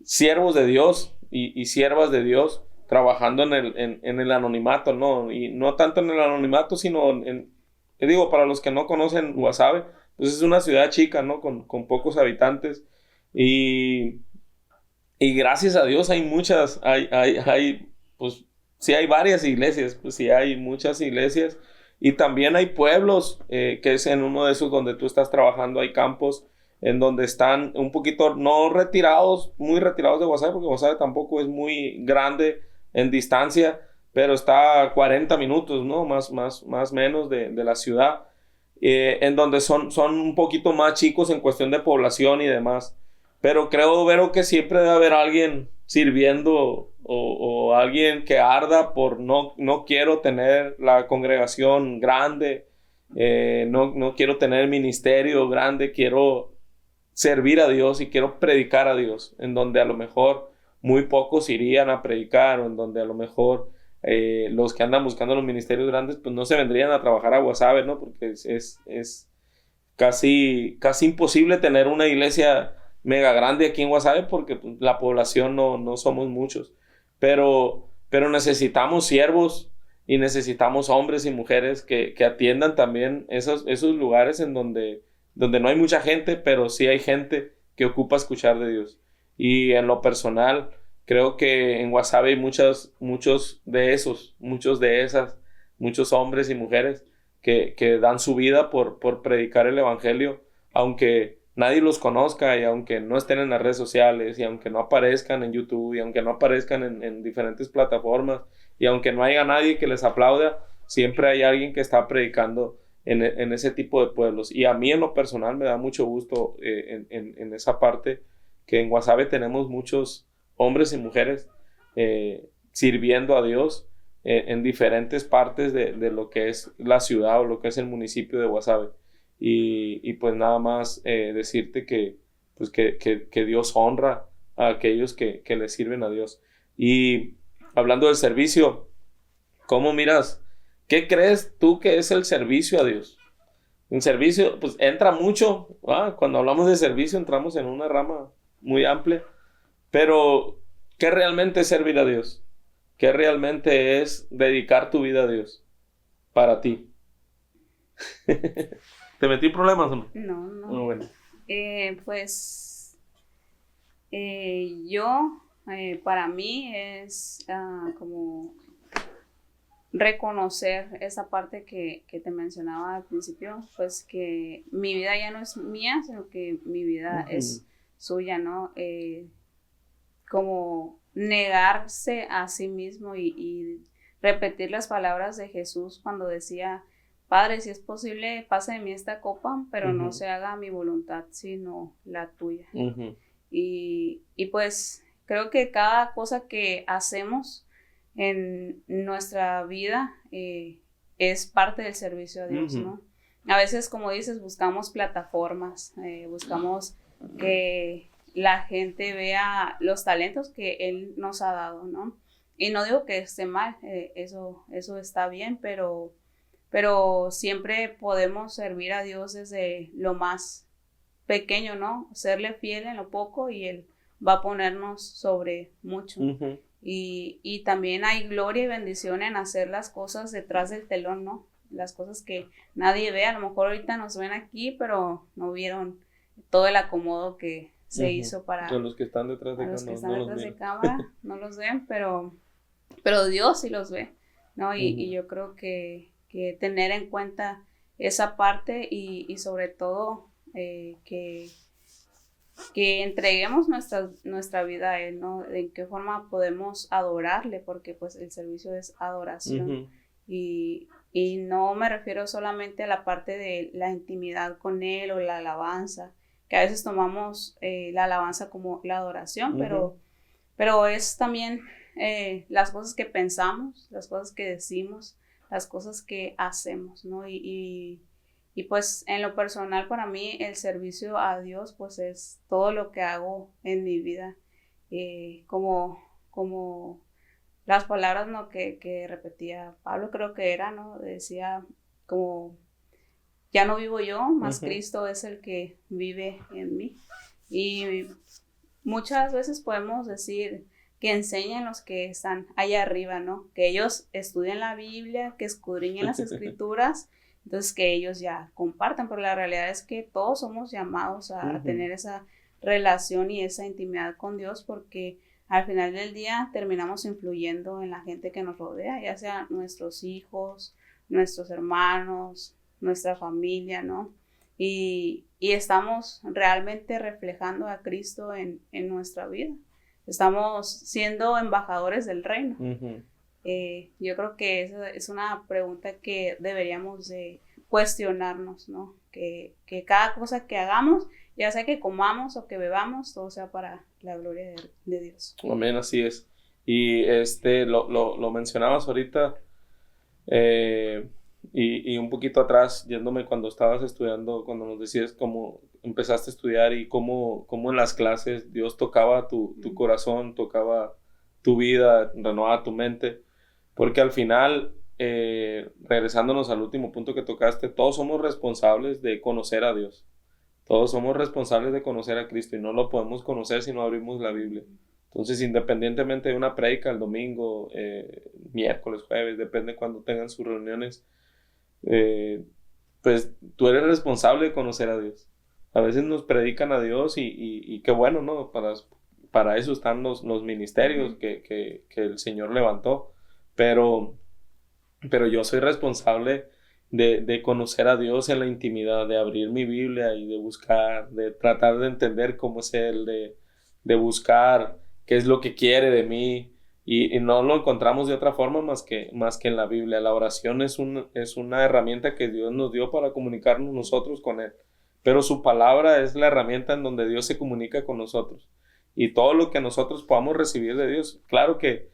siervos de Dios y siervas de Dios trabajando en el anonimato, ¿no? Y no tanto en el anonimato, sino digo, para los que no conocen Guasave, pues es una ciudad chica, ¿no? Con pocos habitantes. Y gracias a Dios hay muchas, pues sí hay varias iglesias, pues sí hay muchas iglesias. Y también hay pueblos, que es en uno de esos donde tú estás trabajando, hay campos en donde están un poquito, no retirados, muy retirados de Guasave, porque Guasave tampoco es muy grande en distancia, pero está a 40 minutos, ¿no? Más menos de la ciudad, en donde son un poquito más chicos en cuestión de población y demás. Pero creo, Vero, que siempre debe haber alguien sirviendo o alguien que arda por no quiero tener la congregación grande, no quiero tener ministerio grande, quiero servir a Dios y quiero predicar a Dios, en donde a lo mejor muy pocos irían a predicar, o en donde a lo mejor los que andan buscando los ministerios grandes pues no se vendrían a trabajar a Guasave, ¿no? Porque es casi imposible tener una iglesia mega grande aquí en Guasave porque pues, la población no somos muchos, pero necesitamos siervos y necesitamos hombres y mujeres que atiendan también esos lugares en donde no hay mucha gente, pero sí hay gente que ocupa escuchar de Dios. Y en lo personal, creo que en Guasave hay muchos de esas, muchos hombres y mujeres que dan su vida por predicar el evangelio, aunque nadie los conozca y aunque no estén en las redes sociales y aunque no aparezcan en YouTube y aunque no aparezcan en diferentes plataformas y aunque no haya nadie que les aplauda, siempre hay alguien que está predicando en ese tipo de pueblos. Y a mí en lo personal me da mucho gusto en esa parte que en Guasave tenemos muchos hombres y mujeres sirviendo a Dios en diferentes partes de lo que es la ciudad o lo que es el municipio de Guasave. Y pues nada más decirte pues que Dios honra a aquellos que le sirven a Dios. Y hablando del servicio, ¿cómo miras? ¿Qué crees tú que es el servicio a Dios? Un servicio, pues entra mucho, cuando hablamos de servicio entramos en una rama muy amplia, pero ¿qué realmente es servir a Dios? ¿Qué realmente es dedicar tu vida a Dios para ti? ¿Te metí en problemas o no? No. Oh, bueno. Yo para mí es como reconocer esa parte que te mencionaba al principio, pues que mi vida ya no es mía, sino que mi vida es suya, ¿no? Como negarse a sí mismo y repetir las palabras de Jesús cuando decía: Padre, si es posible, pase de mí esta copa, pero no se haga mi voluntad, sino la tuya. Y pues creo que cada cosa que hacemos en nuestra vida es parte del servicio a Dios, ¿no? A veces, como dices, buscamos plataformas, buscamos que la gente vea los talentos que Él nos ha dado, ¿no? Y no digo que esté mal, eso está bien, pero siempre podemos servir a Dios desde lo más pequeño, ¿no? Serle fiel en lo poco y Él va a ponernos sobre mucho. Y también hay gloria y bendición en hacer las cosas detrás del telón, ¿no? Las cosas que nadie ve. A lo mejor ahorita nos ven aquí, pero no vieron todo el acomodo que se hizo para... Los que están detrás de cámara no los ven, pero Dios sí los ve, ¿no? Y yo creo que tener en cuenta esa parte y sobre todo que entreguemos nuestra vida a Él, ¿no? De qué forma podemos adorarle, porque pues el servicio es adoración. Y no me refiero solamente a la parte de la intimidad con Él o la alabanza, que a veces tomamos la alabanza como la adoración, pero es también las cosas que pensamos, las cosas que decimos, las cosas que hacemos, ¿no? Y pues en lo personal para mí el servicio a Dios pues es todo lo que hago en mi vida, como las palabras, ¿no? que repetía Pablo, creo que era, ¿no? Decía como: ya no vivo yo, más Cristo es el que vive en mí. Y muchas veces podemos decir que enseñan los que están allá arriba, ¿no? Que ellos estudian la Biblia, que escudriñen las Escrituras, entonces que ellos ya compartan, pero la realidad es que todos somos llamados a tener esa relación y esa intimidad con Dios, porque al final del día terminamos influyendo en la gente que nos rodea, ya sea nuestros hijos, nuestros hermanos, nuestra familia, ¿no? Y estamos realmente reflejando a Cristo en nuestra vida. Estamos siendo embajadores del reino. Yo creo que esa es una pregunta que deberíamos de cuestionarnos, ¿no? Que cada cosa que hagamos, ya sea que comamos o que bebamos, todo sea para la gloria de Dios. Amén, así es. Y lo mencionabas ahorita, y un poquito atrás, yéndome cuando estabas estudiando, cuando nos decías cómo empezaste a estudiar y cómo en las clases Dios tocaba tu corazón, tocaba tu vida, renovaba tu mente, porque al final, regresándonos al último punto que tocaste, todos somos responsables de conocer a Dios, todos somos responsables de conocer a Cristo y no lo podemos conocer si no abrimos la Biblia. Entonces, independientemente de una prédica el domingo, miércoles, jueves, depende cuando tengan sus reuniones, pues tú eres responsable de conocer a Dios. A veces nos predican a Dios y qué bueno, ¿no? Para eso están los ministerios que el Señor levantó, pero yo soy responsable de conocer a Dios en la intimidad, de abrir mi Biblia y de buscar, de tratar de entender cómo es Él, de buscar qué es lo que quiere de mí. Y no lo encontramos de otra forma más que en la Biblia. La oración es una herramienta que Dios nos dio para comunicarnos nosotros con Él. Pero su palabra es la herramienta en donde Dios se comunica con nosotros. Y todo lo que nosotros podamos recibir de Dios. Claro que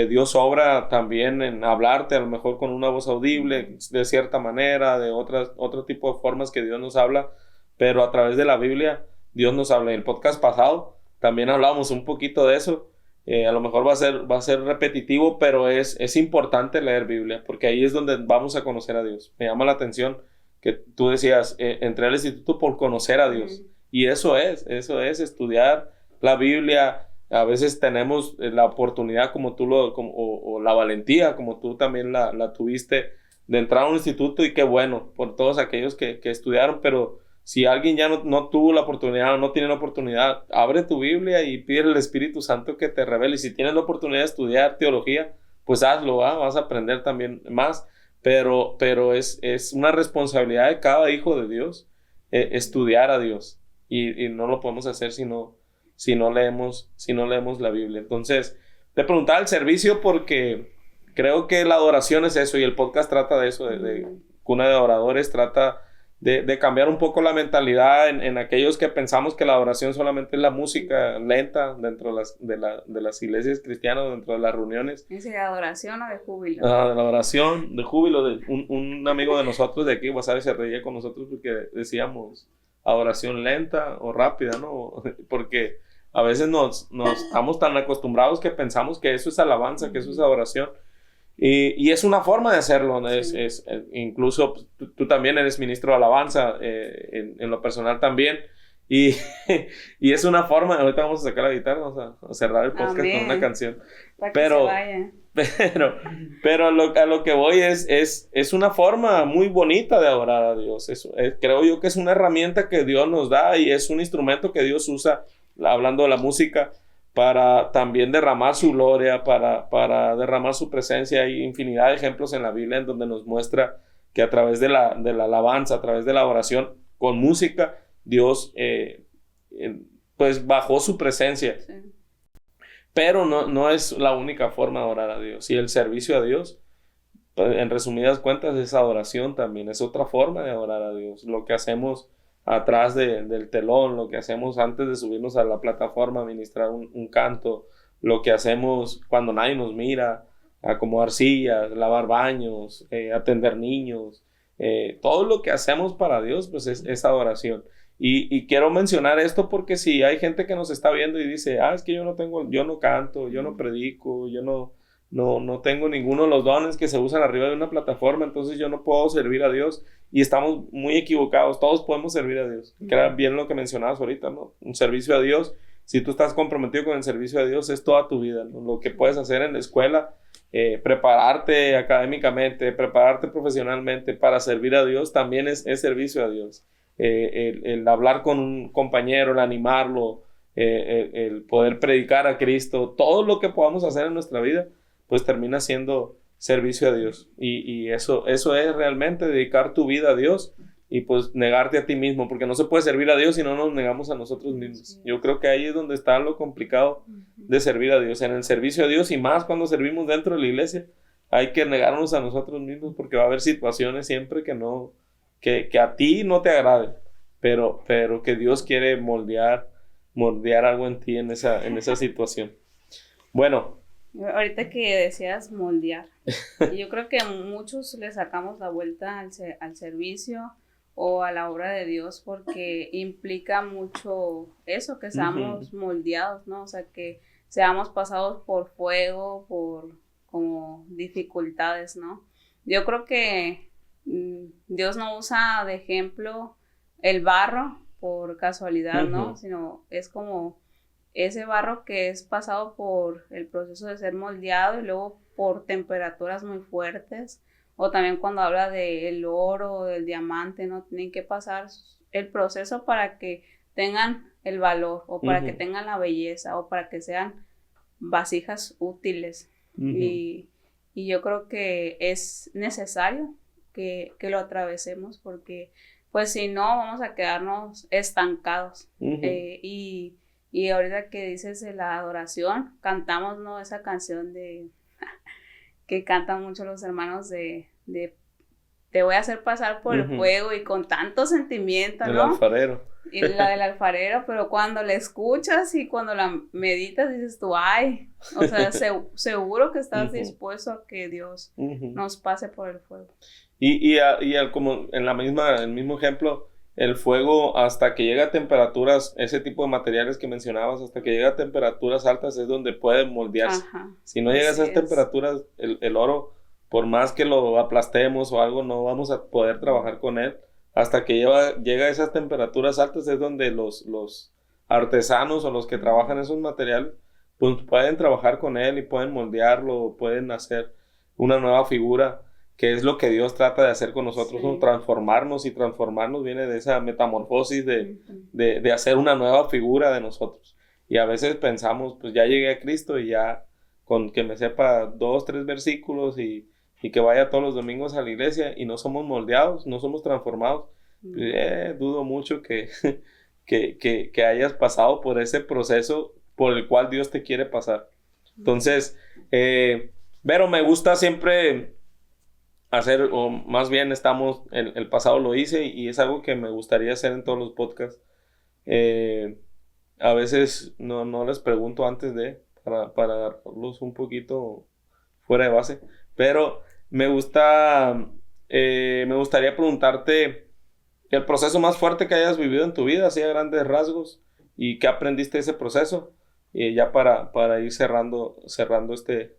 Dios obra también en hablarte, a lo mejor con una voz audible, de cierta manera, de otro tipo de formas que Dios nos habla. Pero a través de la Biblia, Dios nos habla. En el podcast pasado también hablábamos un poquito de eso. A lo mejor va a ser repetitivo, pero es importante leer Biblia, porque ahí es donde vamos a conocer a Dios. Me llama la atención que tú decías, entré al instituto por conocer a Dios. Y eso es estudiar la Biblia. A veces tenemos la oportunidad, como tú o la valentía, como tú también la tuviste, de entrar a un instituto, y qué bueno por todos aquellos que estudiaron, pero Si alguien ya no tuvo la oportunidad o no tiene la oportunidad, abre tu Biblia y pide al Espíritu Santo que te revele. Y si tienes la oportunidad de estudiar teología, pues hazlo, vas a aprender también más. Pero es una responsabilidad de cada hijo de Dios estudiar a Dios. Y no lo podemos hacer si no leemos la Biblia. Entonces, te preguntaba el servicio porque creo que la adoración es eso y el podcast trata de eso, de Cuna de Adoradores, trata de cambiar un poco la mentalidad en aquellos que pensamos que la adoración solamente es la música lenta dentro de las iglesias cristianas, dentro de las reuniones. ¿Es de adoración o de júbilo? De la adoración, de júbilo. Un amigo de nosotros de aquí, Wasabi, se reía con nosotros porque decíamos adoración lenta o rápida, ¿no? Porque a veces nos estamos tan acostumbrados que pensamos que eso es alabanza, que eso es adoración. Y es una forma de hacerlo, ¿no? Sí. Incluso tú también eres ministro de alabanza, en lo personal también. Y es una forma, ahorita vamos a sacar la guitarra, vamos a cerrar el podcast con una canción. Para que se vaya. Pero a lo que voy es una forma muy bonita de adorar a Dios. Creo yo que es una herramienta que Dios nos da y es un instrumento que Dios usa, hablando de la música, para también derramar su gloria, para derramar su presencia. Hay infinidad de ejemplos en la Biblia en donde nos muestra que a través de la alabanza, a través de la oración, con música, Dios pues bajó su presencia. Sí. Pero no es la única forma de orar a Dios. Y el servicio a Dios, pues, en resumidas cuentas, es adoración también. Es otra forma de adorar a Dios. Lo que hacemos atrás del telón, lo que hacemos antes de subirnos a la plataforma, ministrar un canto, lo que hacemos cuando nadie nos mira, acomodar sillas, lavar baños, atender niños, todo lo que hacemos para Dios, pues es adoración. Y quiero mencionar esto porque si hay gente que nos está viendo y dice, es que yo no canto, yo no predico, yo no tengo ninguno de los dones que se usan arriba de una plataforma, entonces yo no puedo servir a Dios. Y estamos muy equivocados, todos podemos servir a Dios, que era bien lo que mencionabas ahorita, ¿no? Un servicio a Dios, si tú estás comprometido con el servicio a Dios, es toda tu vida, ¿no? Lo que puedes hacer en la escuela, prepararte académicamente, prepararte profesionalmente para servir a Dios, también es servicio a Dios. El hablar con un compañero, el animarlo, el poder predicar a Cristo, todo lo que podamos hacer en nuestra vida, pues termina siendo servicio a Dios. Y eso es realmente dedicar tu vida a Dios y pues negarte a ti mismo, porque no se puede servir a Dios si no nos negamos a nosotros mismos. Yo creo que ahí es donde está lo complicado de servir a Dios, en el servicio a Dios, y más cuando servimos dentro de la iglesia, hay que negarnos a nosotros mismos porque va a haber situaciones siempre que a ti no te agraden, pero que Dios quiere moldear algo en ti en esa situación. Bueno. Ahorita que decías moldear, yo creo que muchos le sacamos la vuelta al servicio o a la obra de Dios porque implica mucho eso, que seamos moldeados, ¿no? O sea, que seamos pasados por fuego, por como dificultades, ¿no? Yo creo que Dios no usa de ejemplo el barro por casualidad, ¿no? Sino es como ese barro que es pasado por el proceso de ser moldeado y luego por temperaturas muy fuertes, o también cuando habla del oro o del diamante, ¿no? Tienen que pasar el proceso para que tengan el valor o para que tengan la belleza o para que sean vasijas útiles. Y yo creo que es necesario que lo atravesemos porque pues si no vamos a quedarnos estancados. Y ahorita que dices de la adoración, cantamos, ¿no? Esa canción que cantan mucho los hermanos de te voy a hacer pasar por el fuego y con tanto sentimiento, ¿no? El alfarero. Y la del alfarero, pero cuando la escuchas y cuando la meditas dices tú, ay, o sea, seguro que estás dispuesto a que Dios nos pase por el fuego. Y como en el mismo ejemplo, el fuego hasta que llega a temperaturas, ese tipo de materiales que mencionabas, hasta que llega a temperaturas altas es donde puede moldearse. Si no llega a esas temperaturas, el oro, por más que lo aplastemos o algo, no vamos a poder trabajar con él. Hasta que llega a esas temperaturas altas es donde los artesanos o los que trabajan esos materiales pues pueden trabajar con él y pueden moldearlo, pueden hacer una nueva figura que es lo que Dios trata de hacer con nosotros, Sí. ¿no? Transformarnos, y transformarnos viene de esa metamorfosis Ujú. de hacer una nueva figura de nosotros. Y a veces pensamos, pues ya llegué a Cristo y ya con que me sepa 2, 3 versículos y que vaya todos los domingos a la iglesia y no somos moldeados, no somos transformados. Pues, dudo mucho que hayas pasado por ese proceso por el cual Dios te quiere pasar. Entonces, pero me gusta siempre hacer, o más bien el pasado lo hice y es algo que me gustaría hacer en todos los podcasts. A veces no les pregunto antes para darlos un poquito fuera de base, pero me gustaría preguntarte el proceso más fuerte que hayas vivido en tu vida, así a grandes rasgos, y qué aprendiste de ese proceso, y ya para ir cerrando este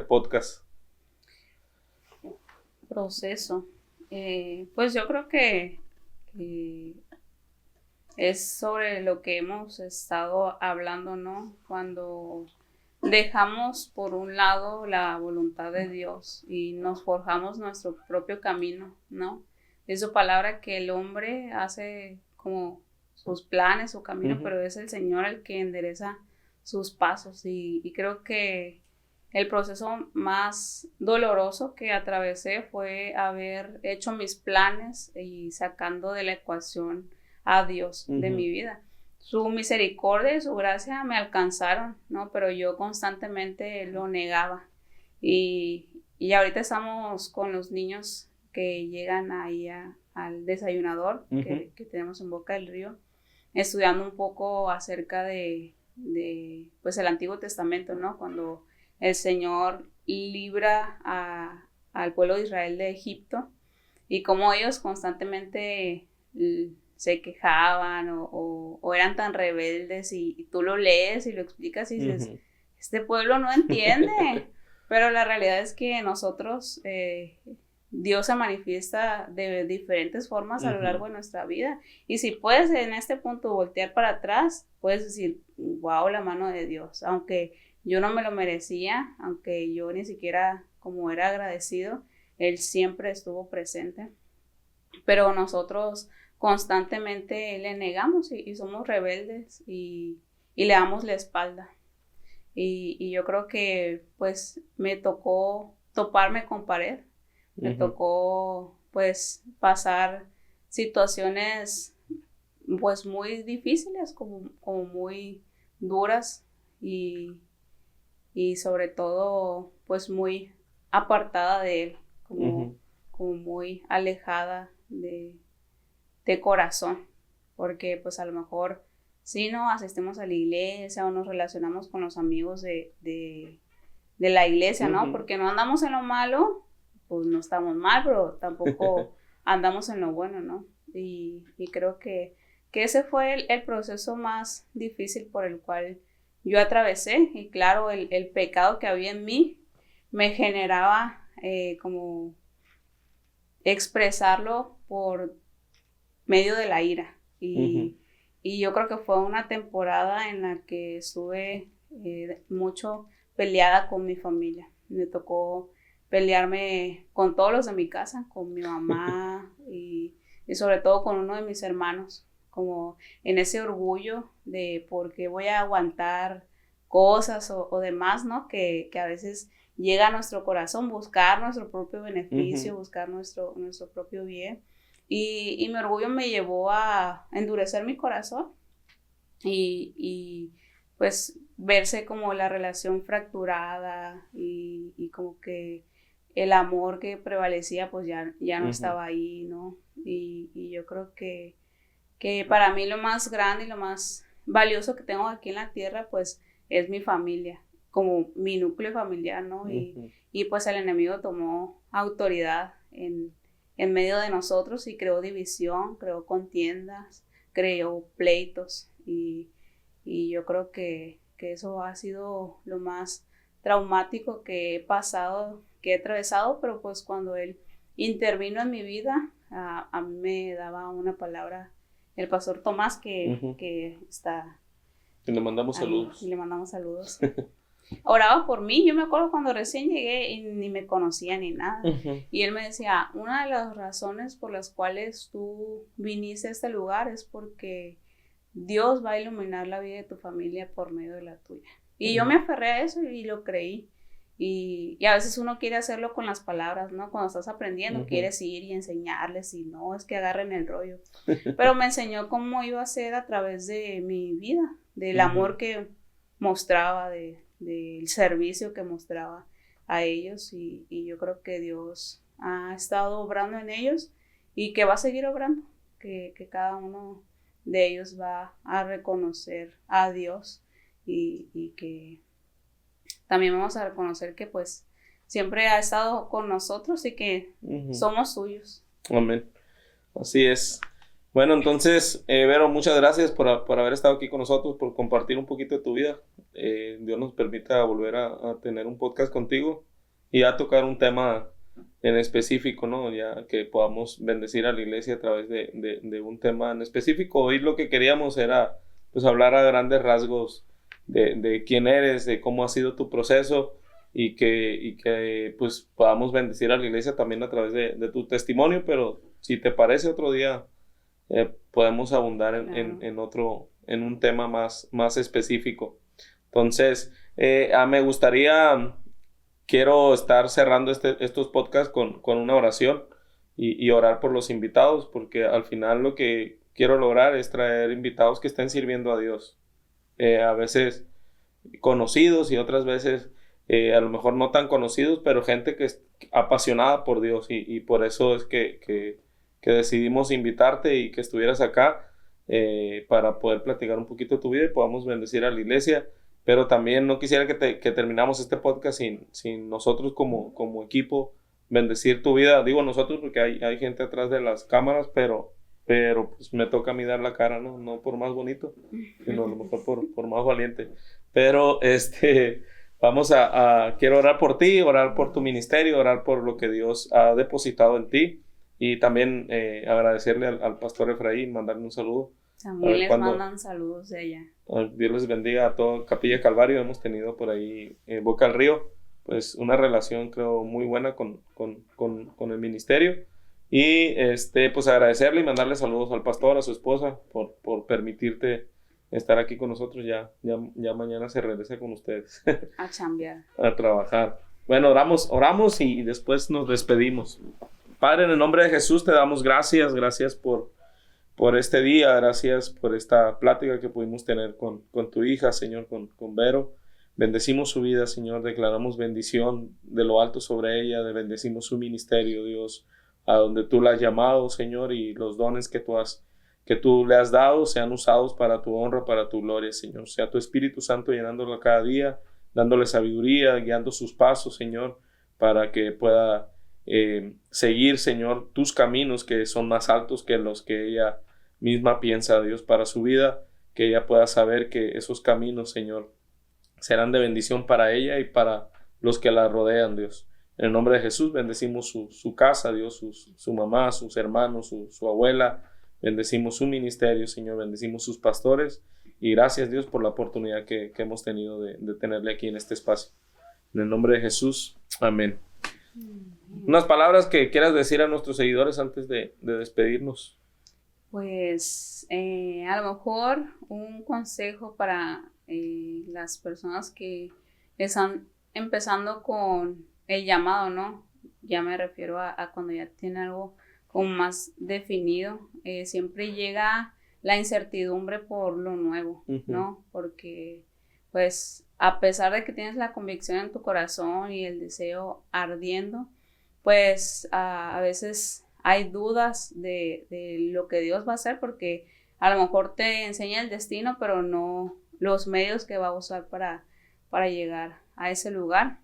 podcast. Proceso. Pues yo creo que es sobre lo que hemos estado hablando, ¿no? Cuando dejamos por un lado la voluntad de Dios y nos forjamos nuestro propio camino, ¿no? Es su palabra que el hombre hace como sus planes, su camino, pero es el Señor el que endereza sus pasos y creo que el proceso más doloroso que atravesé fue haber hecho mis planes y sacando de la ecuación a Dios de mi vida. Su misericordia y su gracia me alcanzaron, ¿no? Pero yo constantemente lo negaba. Y ahorita estamos con los niños que llegan ahí al desayunador que tenemos en Boca del Río, estudiando un poco acerca de pues el Antiguo Testamento, ¿no? Cuando el Señor libra al pueblo de Israel de Egipto y cómo ellos constantemente se quejaban o eran tan rebeldes y tú lo lees y lo explicas y dices, este pueblo no entiende, pero la realidad es que nosotros, Dios se manifiesta de diferentes formas a lo largo de nuestra vida y si puedes en este punto voltear para atrás, puedes decir, wow, la mano de Dios, aunque yo no me lo merecía, aunque yo ni siquiera como era agradecido, Él siempre estuvo presente, pero nosotros constantemente le negamos y somos rebeldes y le damos la espalda. Y yo creo que pues me tocó toparme con pared, me tocó pues pasar situaciones pues muy difíciles, como muy duras y sobre todo pues muy apartada de él, como muy alejada de corazón, porque pues a lo mejor si no asistimos a la iglesia o nos relacionamos con los amigos de la iglesia, ¿no? Porque no andamos en lo malo, pues no estamos mal, pero tampoco andamos en lo bueno, ¿no? Y creo que ese fue el proceso más difícil por el cual yo atravesé, y claro, el pecado que había en mí me generaba como expresarlo por medio de la ira. Y yo creo que fue una temporada en la que estuve mucho peleada con mi familia. Me tocó pelearme con todos los de mi casa, con mi mamá y sobre todo con uno de mis hermanos, como en ese orgullo de por qué voy a aguantar cosas o demás, ¿no? Que a veces llega a nuestro corazón buscar nuestro propio beneficio, buscar nuestro propio bien. Y mi orgullo me llevó a endurecer mi corazón y pues verse como la relación fracturada y como que el amor que prevalecía pues ya no estaba ahí, ¿no? Y yo creo que para mí lo más grande y lo más valioso que tengo aquí en la tierra pues es mi familia, como mi núcleo familiar, ¿no? Y pues el enemigo tomó autoridad en medio de nosotros y creó división, creó contiendas, creó pleitos y yo creo que eso ha sido lo más traumático que he pasado, que he atravesado, pero pues cuando él intervino en mi vida, a mí me daba una palabra el pastor Tomás que está... Y le mandamos saludos. Y le mandamos saludos. oraba por mí. Yo me acuerdo cuando recién llegué y ni me conocía ni nada. Y él me decía, una de las razones por las cuales tú viniste a este lugar es porque Dios va a iluminar la vida de tu familia por medio de la tuya. Y yo me aferré a eso y lo creí. Y a veces uno quiere hacerlo con las palabras, ¿no? Cuando estás aprendiendo, quieres ir y enseñarles y no, es que agarren el rollo. Pero me enseñó cómo iba a ser a través de mi vida, del amor que mostraba, del servicio que mostraba a ellos. Y yo creo que Dios ha estado obrando en ellos y que va a seguir obrando, que cada uno de ellos va a reconocer a Dios y que también vamos a reconocer que pues siempre ha estado con nosotros y que somos suyos. Amén. Así es. Bueno, entonces, Vero, muchas gracias por haber estado aquí con nosotros, por compartir un poquito de tu vida. Dios nos permita volver a tener un podcast contigo y a tocar un tema en específico, ¿no? Ya que podamos bendecir a la iglesia a través de un tema en específico. Hoy lo que queríamos era pues hablar a grandes rasgos de quién eres, de cómo ha sido tu proceso y que pues podamos bendecir a la iglesia también a través de tu testimonio, pero si te parece otro día podemos abundar en un tema más específico. Entonces, me gustaría, quiero estar cerrando estos podcasts con una oración y orar por los invitados, porque al final lo que quiero lograr es traer invitados que estén sirviendo a Dios. A veces conocidos y otras veces a lo mejor no tan conocidos, pero gente que es apasionada por Dios y por eso es que decidimos invitarte y que estuvieras acá para poder platicar un poquito de tu vida y podamos bendecir a la iglesia. Pero también no quisiera que terminamos este podcast sin nosotros como equipo bendecir tu vida. Digo nosotros porque hay gente atrás de las cámaras, pero pues me toca a mí dar la cara, no por más bonito, sino a lo mejor por más valiente. Pero quiero orar por ti, orar por tu ministerio, orar por lo que Dios ha depositado en ti y también agradecerle al pastor Efraín, mandarle un saludo. También les mandan saludos de allá. Dios les bendiga a toda Capilla Calvario. Hemos tenido por ahí Boca al Río, pues una relación creo muy buena con el ministerio. Y pues agradecerle y mandarle saludos al pastor, a su esposa, por permitirte estar aquí con nosotros. Ya mañana se regresa con ustedes. A chambear. A trabajar. Bueno, oramos y después nos despedimos. Padre, en el nombre de Jesús te damos gracias por este día, gracias por esta plática que pudimos tener con tu hija, Señor, con Vero. Bendecimos su vida, Señor, declaramos bendición de lo alto sobre ella, bendecimos su ministerio, Dios, a donde tú la has llamado, Señor, y los dones que tú le has dado sean usados para tu honra, para tu gloria, Señor. Sea tu Espíritu Santo llenándola cada día, dándole sabiduría, guiando sus pasos, Señor, para que pueda seguir, Señor, tus caminos que son más altos que los que ella misma piensa, Dios, para su vida, que ella pueda saber que esos caminos, Señor, serán de bendición para ella y para los que la rodean, Dios. En el nombre de Jesús bendecimos su casa, Dios, su mamá, sus hermanos, su abuela. Bendecimos su ministerio, Señor. Bendecimos sus pastores. Y gracias, Dios, por la oportunidad que hemos tenido de tenerle aquí en este espacio. En el nombre de Jesús. Amén. Unas palabras que quieras decir a nuestros seguidores antes de despedirnos. Pues a lo mejor un consejo para las personas que están empezando con el llamado, ¿no? Ya me refiero a cuando ya tiene algo como más definido. Siempre llega la incertidumbre por lo nuevo, ¿no? Porque pues a pesar de que tienes la convicción en tu corazón y el deseo ardiendo, pues a veces hay dudas de lo que Dios va a hacer, porque a lo mejor te enseña el destino, pero no los medios que va a usar para llegar a ese lugar.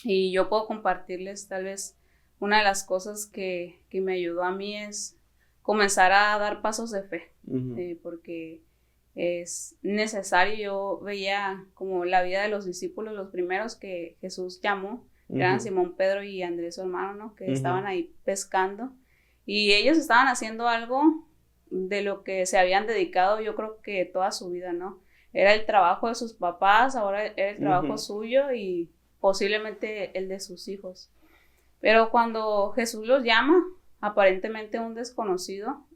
Y yo puedo compartirles tal vez una de las cosas que me ayudó a mí es comenzar a dar pasos de fe, porque es necesario. Yo veía como la vida de los discípulos, los primeros que Jesús llamó, eran Simón, Pedro y Andrés, su hermano, ¿no? Que estaban ahí pescando, y ellos estaban haciendo algo de lo que se habían dedicado, yo creo que toda su vida, ¿no? era el trabajo de sus papás, ahora era el trabajo suyo y posiblemente el de sus hijos. Pero cuando Jesús los llama, aparentemente un desconocido,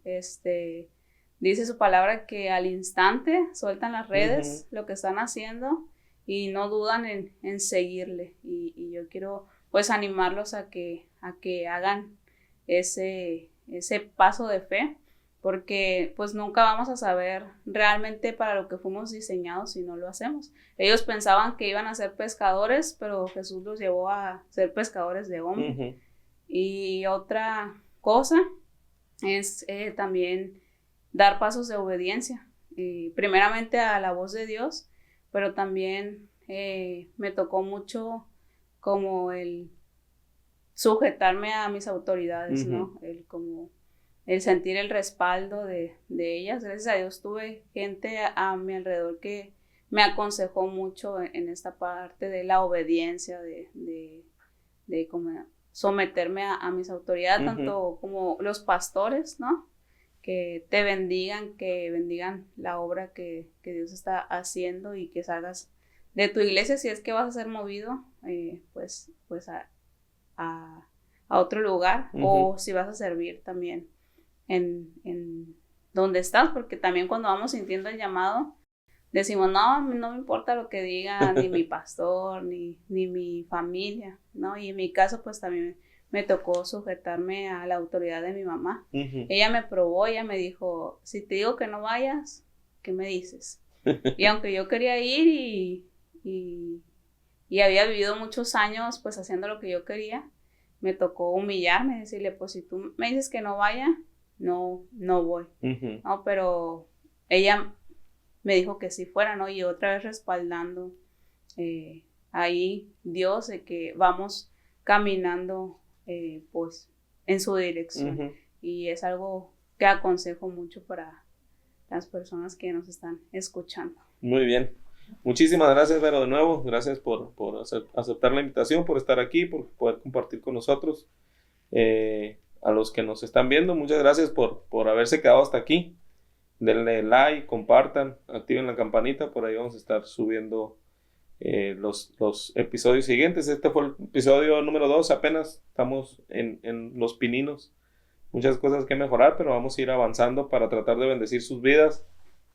dice su palabra que al instante sueltan las redes, lo que están haciendo, y no dudan en seguirle. Y yo quiero pues animarlos a que hagan ese paso de fe, porque pues nunca vamos a saber realmente para lo que fuimos diseñados si no lo hacemos. Ellos pensaban que iban a ser pescadores, pero Jesús los llevó a ser pescadores de hombres. Y otra cosa es también dar pasos de obediencia, primeramente a la voz de Dios, pero también me tocó mucho como el sujetarme a mis autoridades, ¿no? El sentir el respaldo de ellas. Gracias a Dios tuve gente a mi alrededor que me aconsejó mucho en esta parte de la obediencia, de como someterme a mis autoridades, tanto como los pastores, ¿no? Que te bendigan, que bendigan la obra que Dios está haciendo y que salgas de tu iglesia si es que vas a ser movido, pues a otro lugar, o si vas a servir también en donde estás, porque también cuando vamos sintiendo el llamado, decimos, no me importa lo que diga ni mi pastor, ni mi familia, ¿no? Y en mi caso, pues también me tocó sujetarme a la autoridad de mi mamá. Ella me probó, ella me dijo, si te digo que no vayas, ¿qué me dices? Y aunque yo quería ir y había vivido muchos años pues haciendo lo que yo quería, me tocó humillarme, decirle, pues si tú me dices que no vaya, no voy. No, pero ella me dijo que sí fuera, ¿no? Y otra vez respaldando ahí Dios, de que vamos caminando pues en su dirección. Y es algo que aconsejo mucho para las personas que nos están escuchando. Muy bien. Muchísimas gracias, Vero, de nuevo. Gracias por aceptar la invitación, por estar aquí, por poder compartir con nosotros. A los que nos están viendo, muchas gracias por haberse quedado hasta aquí. Denle like, compartan, activen la campanita. Por ahí vamos a estar subiendo los episodios siguientes. Este fue el episodio número 2. Apenas estamos en los pininos. Muchas cosas que mejorar, pero vamos a ir avanzando para tratar de bendecir sus vidas,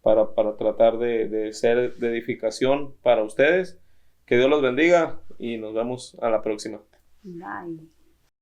para tratar de ser de edificación para ustedes. Que Dios los bendiga y nos vemos a la próxima. Bye.